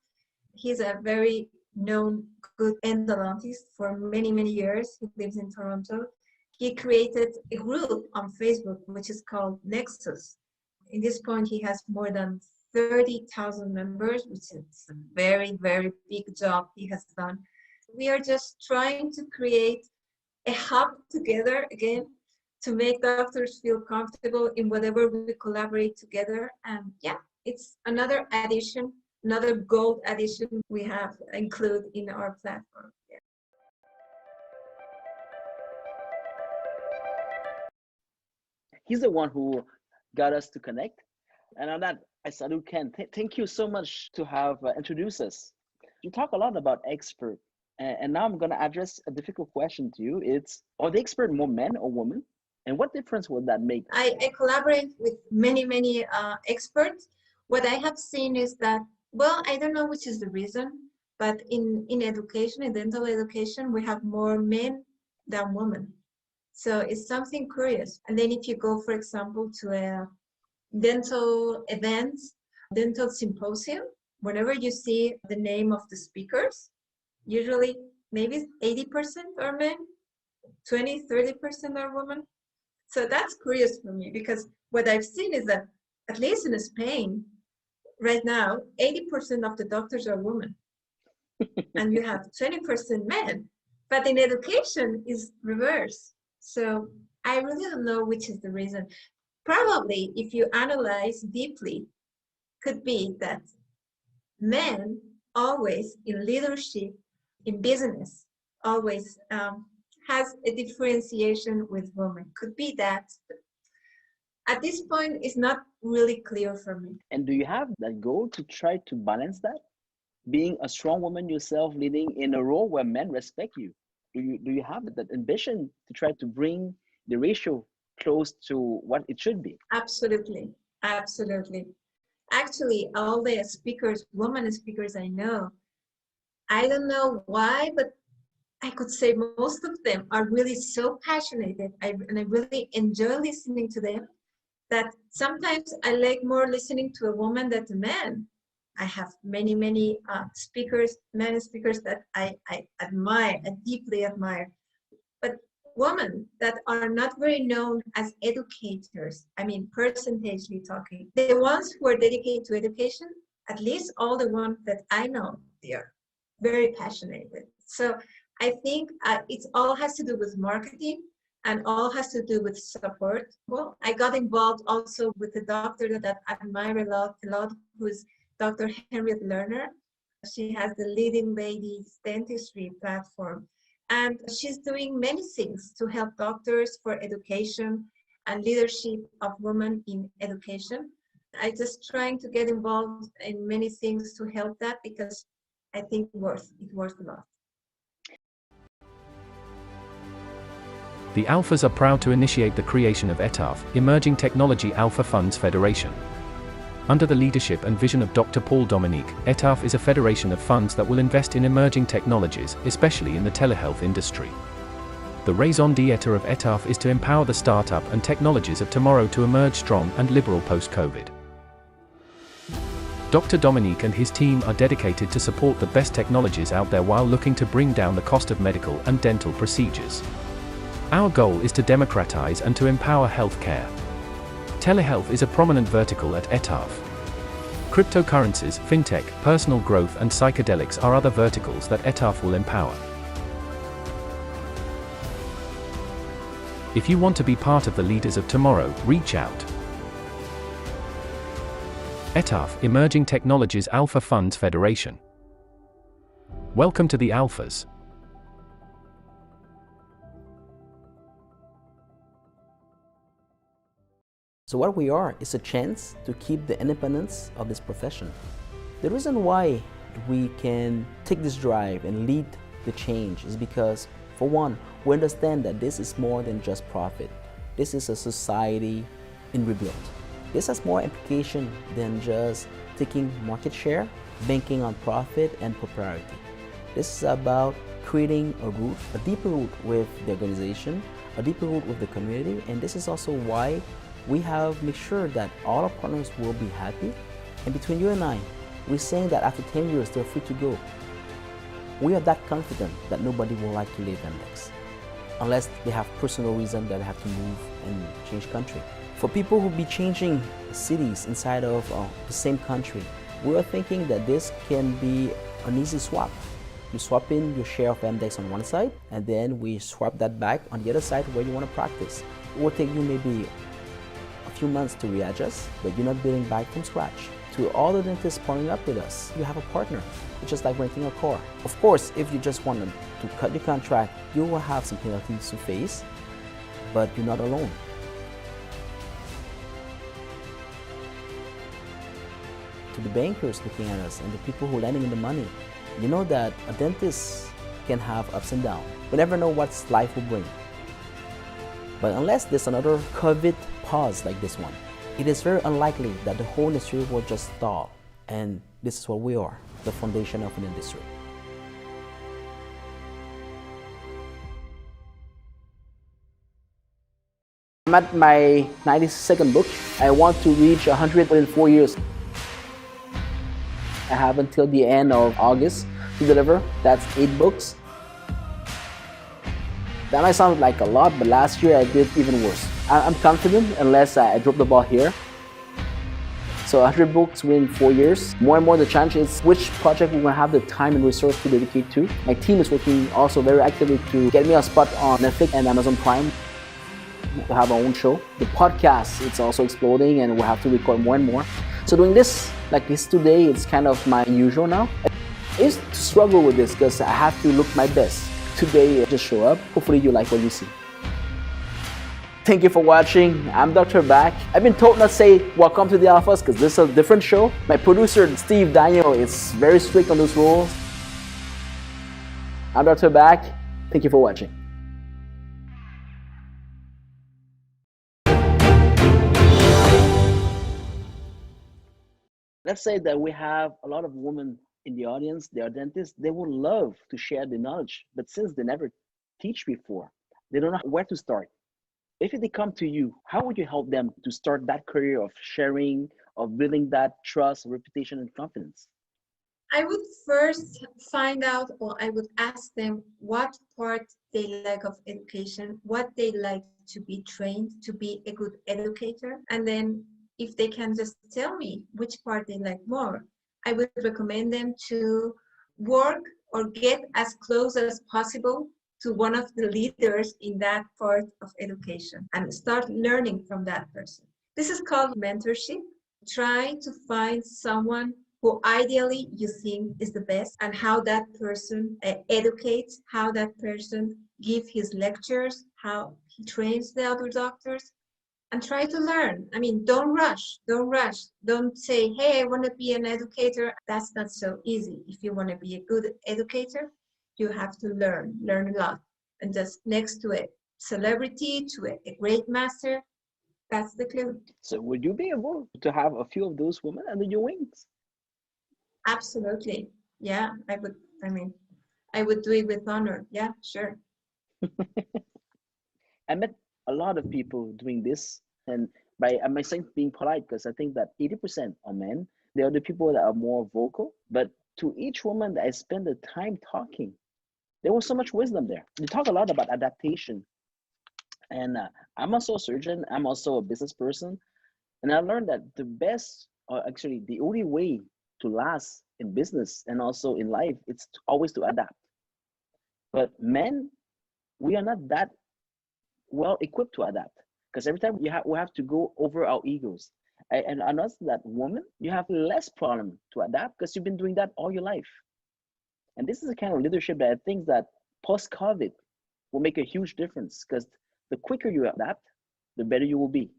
Speaker 3: He's a very known good endodontist for many, many years. He lives in Toronto. He created a group on Facebook, which is called Nexus. In this point, he has more than 30,000 members, which is a very, very big job he has done. We are just trying to create a hub together again to make doctors feel comfortable in whatever we collaborate together. And yeah, it's another addition, another gold addition we have included in our platform. Yeah.
Speaker 2: He's the one who got us to connect. And on that, I salute Ken. Thank you so much to have introduced us. You talk a lot about expert. And now I'm going to address a difficult question to you. It's, are the expert more men or women? And what difference would that make?
Speaker 3: I collaborate with many, many experts. What I have seen is that, well, I don't know which is the reason, but in education, in dental education, we have more men than women. So it's something curious. And then if you go, for example, to a dental event, dental symposium, whenever you see the name of the speakers, usually maybe 80% are men, 20, 30% are women. So that's curious for me, because what I've seen is that, at least in Spain, right now, 80% of the doctors are women. And you have 20% men. But in education, is reverse. So I really don't know which is the reason. Probably, if you analyze deeply, could be that men always in leadership, in business, always has a differentiation with women. Could be that. At this point, it's not really clear for me.
Speaker 2: And do you have that goal to try to balance that? Being a strong woman yourself, leading in a role where men respect you. Do you have that ambition to try to bring the ratio close to what it should be?
Speaker 3: Absolutely, absolutely. Actually, all the speakers, women speakers I know, I don't know why, but I could say most of them are really so passionate, and I really enjoy listening to them, that sometimes I like more listening to a woman than a man. I have many speakers, men speakers that I admire, I deeply admire. But women that are not very known as educators, I mean, percentagely talking, the ones who are dedicated to education, at least all the ones that I know, they are very passionate. So I think it all has to do with marketing and all has to do with support. Well, I got involved also with a doctor that I admire a lot, who is Dr. Henriette Lerner. She has the leading BeiDE dentistry platform. And she's doing many things to help doctors for education and leadership of women in education. I just trying to get involved in many things to help that, because I think it worth a lot.
Speaker 1: The Alphas are proud to initiate the creation of ETAF, Emerging Technology Alpha Funds Federation. Under the leadership and vision of Dr. Paul Dominique, ETAF is a federation of funds that will invest in emerging technologies, especially in the telehealth industry. The raison d'etre of ETAF is to empower the startup and technologies of tomorrow to emerge strong and liberal post-COVID. Dr. Dominique and his team are dedicated to support the best technologies out there while looking to bring down the cost of medical and dental procedures. Our goal is to democratize and to empower healthcare. Telehealth is a prominent vertical at ETAF. Cryptocurrencies, fintech, personal growth and psychedelics are other verticals that ETAF will empower. If you want to be part of the leaders of tomorrow, reach out. ETAF, Emerging Technologies Alpha Funds Federation. Welcome to the Alphas.
Speaker 5: So what we are is a chance to keep the independence of this profession. The reason why we can take this drive and lead the change is because, for one, we understand that this is more than just profit. This is a society in rebuild. This has more implication than just taking market share, banking on profit and popularity. This is about creating a root, a deeper root with the organization, a deeper root with the community, and this is also why we have made sure that all our partners will be happy. And between you and I, we're saying that after 10 years, they're free to go. We are that confident that nobody will like to leave Index, unless they have personal reason that they have to move and change country. For people who be changing cities inside of the same country, we are thinking that this can be an easy swap. You swap in your share of Index on one side, and then we swap that back on the other side where you want to practice. It will take you maybe few months to readjust, but you're not building back from scratch. To all the dentists partnering up with us, you have a partner. It's just like renting a car. Of course, if you just want to cut your contract, you will have some penalties to face, but you're not alone. To the bankers looking at us and the people who are lending in the money, you know that a dentist can have ups and downs. We never know what life will bring. But unless there's another COVID pause like this one, it is very unlikely that the whole industry will just stall. And this is what we are, the foundation of an industry. I'm at my 92nd book. I want to reach 100 in 4 years. I have until the end of August to deliver. That's 8 books. That might sound like a lot, but last year I did even worse. I'm confident unless I drop the ball here. So 100 books within 4 years. More and more the challenge is which project we're going to have the time and resource to dedicate to. My team is working also very actively to get me a spot on Netflix and Amazon Prime. We'll have our own show. The podcast, it's also exploding and we'll have to record more and more. So doing this, like this today, it's kind of my usual now. I used to struggle with this because I have to look my best. Today, just show up. Hopefully you like what you see. Thank you for watching. I'm Dr. Back. I've been told not to say welcome to the Alphas because this is a different show. My producer, Steve Daniel, is very strict on those rules. I'm Dr. Back. Thank you for watching.
Speaker 2: let's say that we have a lot of women in the audience, they are dentists, they would love to share the knowledge, but since they never teach before, they don't know where to start. If they come to you, how would you help them to start that career of sharing, of building that trust, reputation, and confidence?
Speaker 3: I would first find out, or I would ask them what part they like of education, what they like to be trained to be a good educator. And then if they can just tell me which part they like more, I would recommend them to work or get as close as possible to one of the leaders in that part of education and start learning from that person. This is called mentorship. Try to find someone who ideally you think is the best, and how that person educates, how that person gives his lectures, how he trains the other doctors, and try to learn. I mean, don't rush. Don't say, hey, I want to be an educator. That's not so easy. If you want to be a good educator, you have to learn a lot. And just next to a celebrity, to a great master, that's the clue.
Speaker 2: So would you be able to have a few of those women under your wings?
Speaker 3: Absolutely. Yeah, I would. I mean, I would do it with honor. Yeah, sure.
Speaker 2: I met a lot of people doing this, and I'm not saying being polite, because I think that 80% are men. They are the people that are more vocal, but to each woman that I spend the time talking, there was so much wisdom there. We talk a lot about adaptation, and I'm also a surgeon. I'm also a business person, and I learned that the best, or actually the only way to last in business and also in life, it's always to adapt. But men, we are not that well equipped to adapt, because every time we have to go over our egos. And I noticed that woman, you have less problem to adapt because you've been doing that all your life. And this is the kind of leadership that I think that post-COVID will make a huge difference, because the quicker you adapt, the better you will be.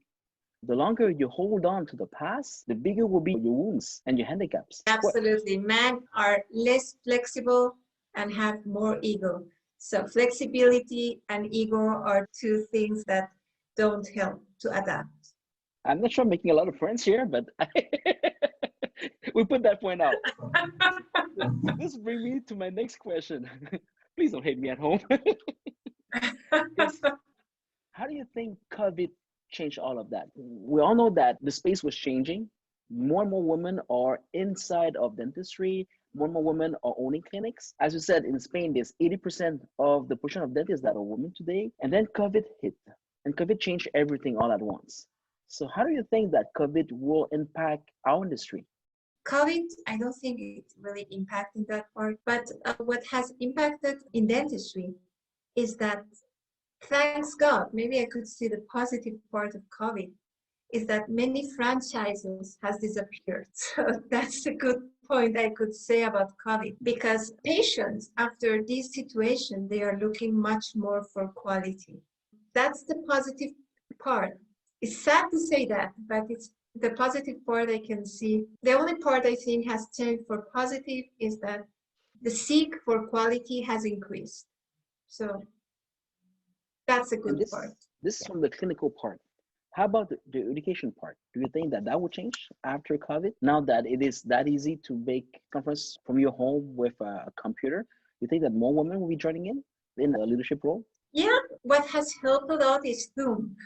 Speaker 2: The longer you hold on to the past, the bigger will be your wounds and your handicaps.
Speaker 3: Absolutely. Men are less flexible and have more ego. So flexibility and ego are two things that don't help to adapt.
Speaker 2: I'm not sure I'm making a lot of friends here, but we put that point out. This brings me to my next question. Please don't hate me at home. How do you think COVID changed all of that? We all know that the space was changing. More and more women are inside of dentistry. More and more women are owning clinics. As you said, in Spain, there's 80% of the portion of dentists that are women today. And then COVID hit, and COVID changed everything all at once. So how do you think that COVID will impact our industry?
Speaker 3: COVID, I don't think it really impacted that part. But what has impacted in dentistry is that, thanks God, maybe I could see the positive part of COVID, is that many franchises has disappeared. So that's a good point I could say about COVID, because patients after this situation, they are looking much more for quality. That's the positive part. It's sad to say that, but it's the positive part I can see. The only part I think has changed for positive is that the seek for quality has increased. So that's a good part.
Speaker 2: This is from the clinical part. How about the education part? Do you think that will change after COVID? Now that it is that easy to make conference from your home with a computer, you think that more women will be joining in a leadership role?
Speaker 3: Yeah, what has helped a lot is Zoom.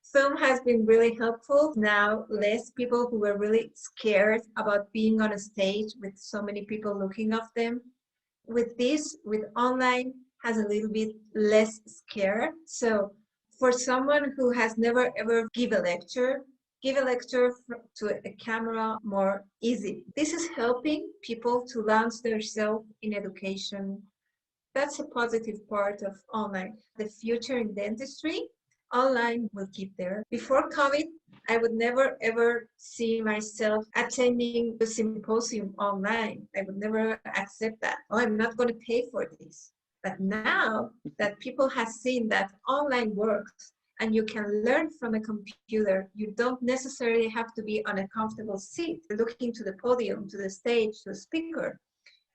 Speaker 3: Zoom has been really helpful. Now, less people who were really scared about being on a stage with so many people looking at them. With this, with online, has a little bit less scare. So for someone who has never ever give a lecture to a camera more easy. This is helping people to launch themselves in education. That's a positive part of online. The future in dentistry, online will keep there. Before COVID, I would never ever see myself attending the symposium online. I would never accept that. Oh, I'm not going to pay for this. But now that people have seen that online works and you can learn from a computer, you don't necessarily have to be on a comfortable seat, looking to the podium, to the stage, to the speaker.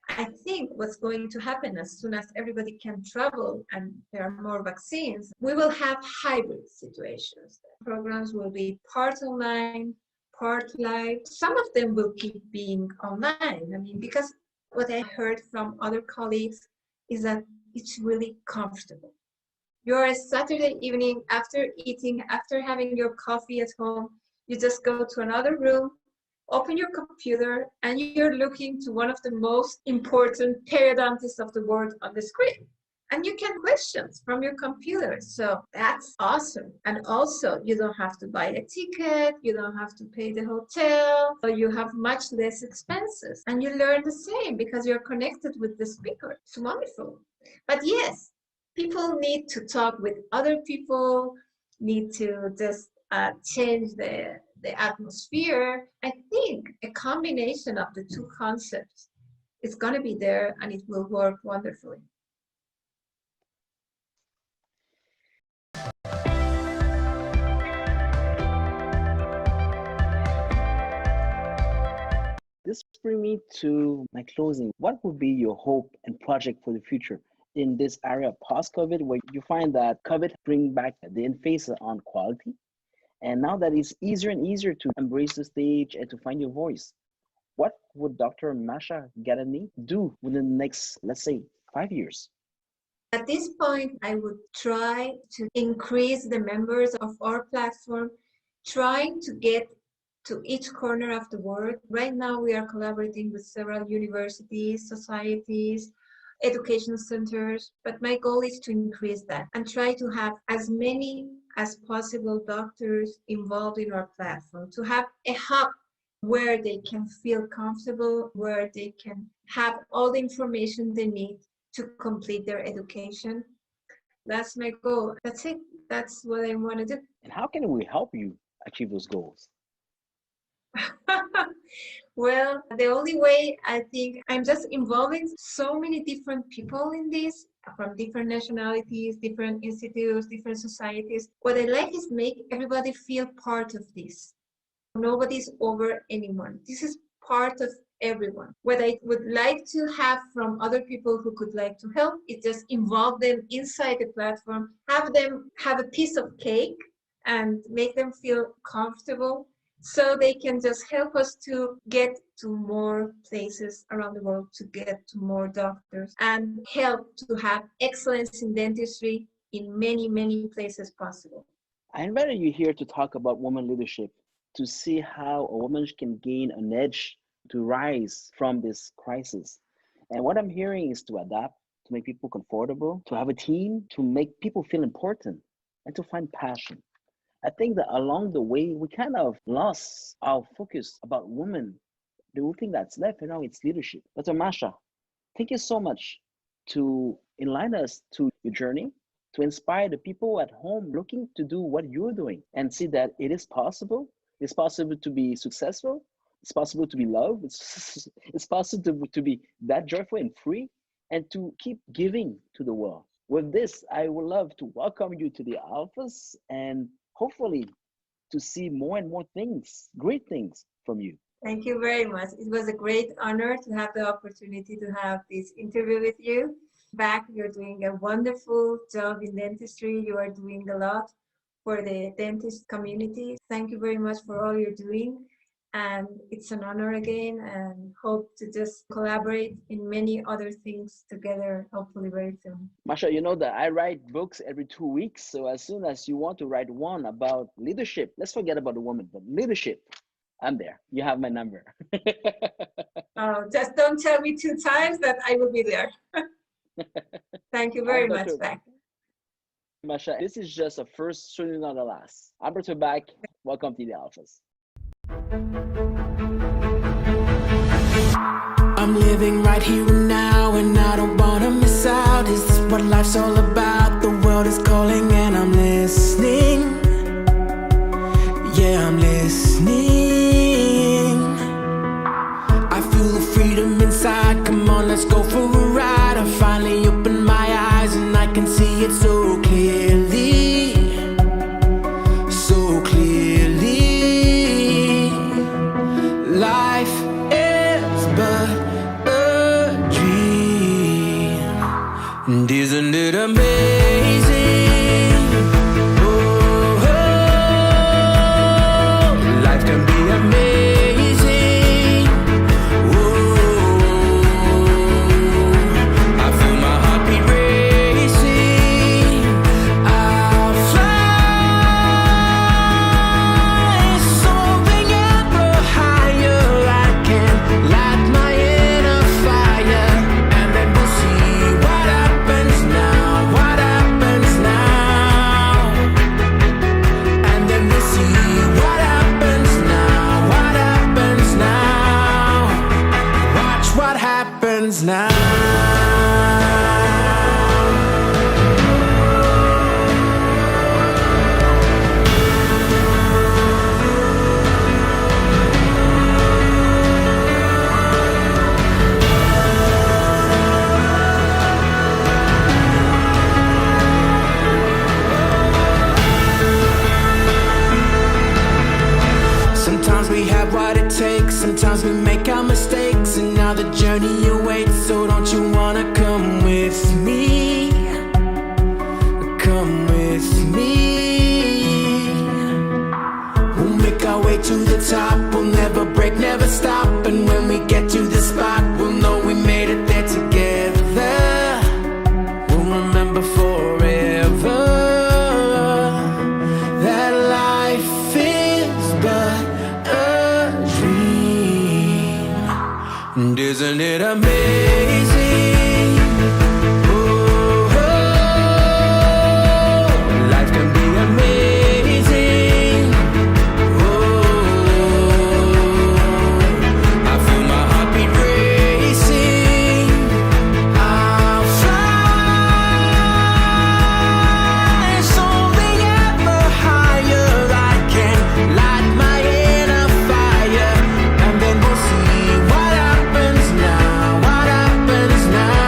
Speaker 3: I think what's going to happen as soon as everybody can travel and there are more vaccines, we will have hybrid situations. Programs will be part online, part live. Some of them will keep being online. I mean, because what I heard from other colleagues is that it's really comfortable. You're a Saturday evening after eating, after having your coffee at home, you just go to another room, open your computer, and you're looking to one of the most important periodontists of the world on the screen. And you can questions from your computer. So that's awesome. And also, you don't have to buy a ticket. You don't have to pay the hotel. So you have much less expenses. And you learn the same because you're connected with the speaker. It's wonderful. But yes, people need to talk with other people, need to just change the atmosphere. I think a combination of the two concepts is going to be there and it will work wonderfully.
Speaker 2: This brings me to my closing. What would be your hope and project for the future in this area post-COVID, where you find that COVID bring back the emphasis on quality, and now that it's easier and easier to embrace the stage and to find your voice? What would Dr. Mahsa Khaghani do within the next, let's say, 5 years?
Speaker 3: At this point, I would try to increase the members of our platform, trying to get to each corner of the world. Right now, we are collaborating with several universities, societies, education centers, but my goal is to increase that and try to have as many as possible doctors involved in our platform, to have a hub where they can feel comfortable, where they can have all the information they need to complete their education. That's my goal. That's it. That's what I want to do.
Speaker 2: And how can we help you achieve those goals?
Speaker 3: Well, the only way, I think, I'm just involving so many different people in this, from different nationalities, different institutes, different societies. What I like is make everybody feel part of this. Nobody's over anyone. This is part of everyone. What I would like to have from other people who could like to help is just involve them inside the platform, have them have a piece of cake and make them feel comfortable, so they can just help us to get to more places around the world, to get to more doctors, and help to have excellence in dentistry in many, many places possible.
Speaker 2: I invited you here to talk about women leadership, to see how a woman can gain an edge to rise from this crisis. And what I'm hearing is to adapt, to make people comfortable, to have a team, to make people feel important, and to find passion. I think that along the way, we kind of lost our focus about women. The only thing that's left now is leadership. Dr. Mahsa, thank you so much to enlighten us to your journey, to inspire the people at home looking to do what you're doing and see that it is possible. It's possible to be successful. It's possible to be loved. It's possible to be that joyful and free, and to keep giving to the world. With this, I would love to welcome you to the Alphas and hopefully to see more and more things, great things from you.
Speaker 3: Thank you very much. It was a great honor to have the opportunity to have this interview with you. You're doing a wonderful job in dentistry. You are doing a lot for the dentist community. Thank you very much for all you're doing. And it's an honor again, and hope to just collaborate in many other things together, hopefully very soon.
Speaker 2: Mahsa, you know that I write books every 2 weeks. So as soon as you want to write one about leadership, let's forget about the woman, but leadership, I'm there. You have my number.
Speaker 3: Oh, just don't tell me 2 times that I will be there. Thank you very much, Beck.
Speaker 2: Mahsa, this is just a first, certainly not the last. I'm Dr. Beck. Welcome to the Alphas.
Speaker 4: I'm living right here and now, and I don't wanna miss out. Is this what life's all about? The world is calling and I'm listening. Yeah, I'm listening. I feel the freedom inside. Come on, let's go for a ride. I finally opened my eyes and I can see it so clearly. So clearly. Life is but a dream, and isn't it amazing? Oh, life can be amazing. happens now. Sometimes we have what it takes, sometimes we make our mistakes, and now the journey awaits, so don't you wanna come with me? Come with me. We'll make our way to the top, we'll never break, never stop, and when we get to the spot, we'll know we made it there together. We'll remember forever that life is but a dream. And isn't it amazing? Oh, life can be amazing. Oh, I feel my heartbeat racing. I'll fly soaring ever higher. I can light my inner fire, and then we'll see what happens now. What happens now?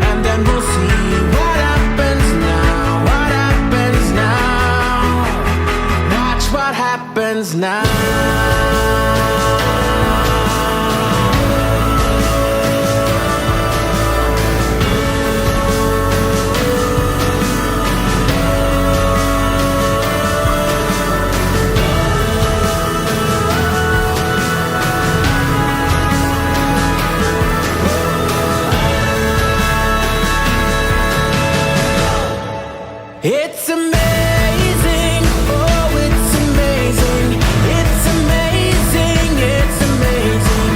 Speaker 4: And then we'll see what happens now. What happens now? Watch what happens now. It's amazing, oh it's amazing. It's amazing, it's amazing.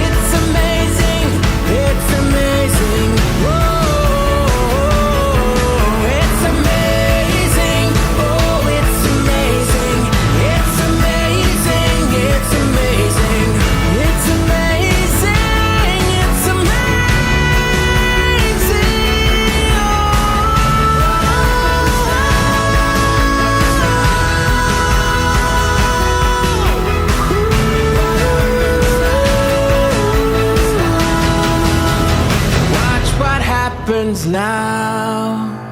Speaker 4: It's amazing, it's amazing. Whoa, it's amazing, oh it's amazing. It's amazing, it's amazing. It's amazing, it's amazing. Watch what happens now.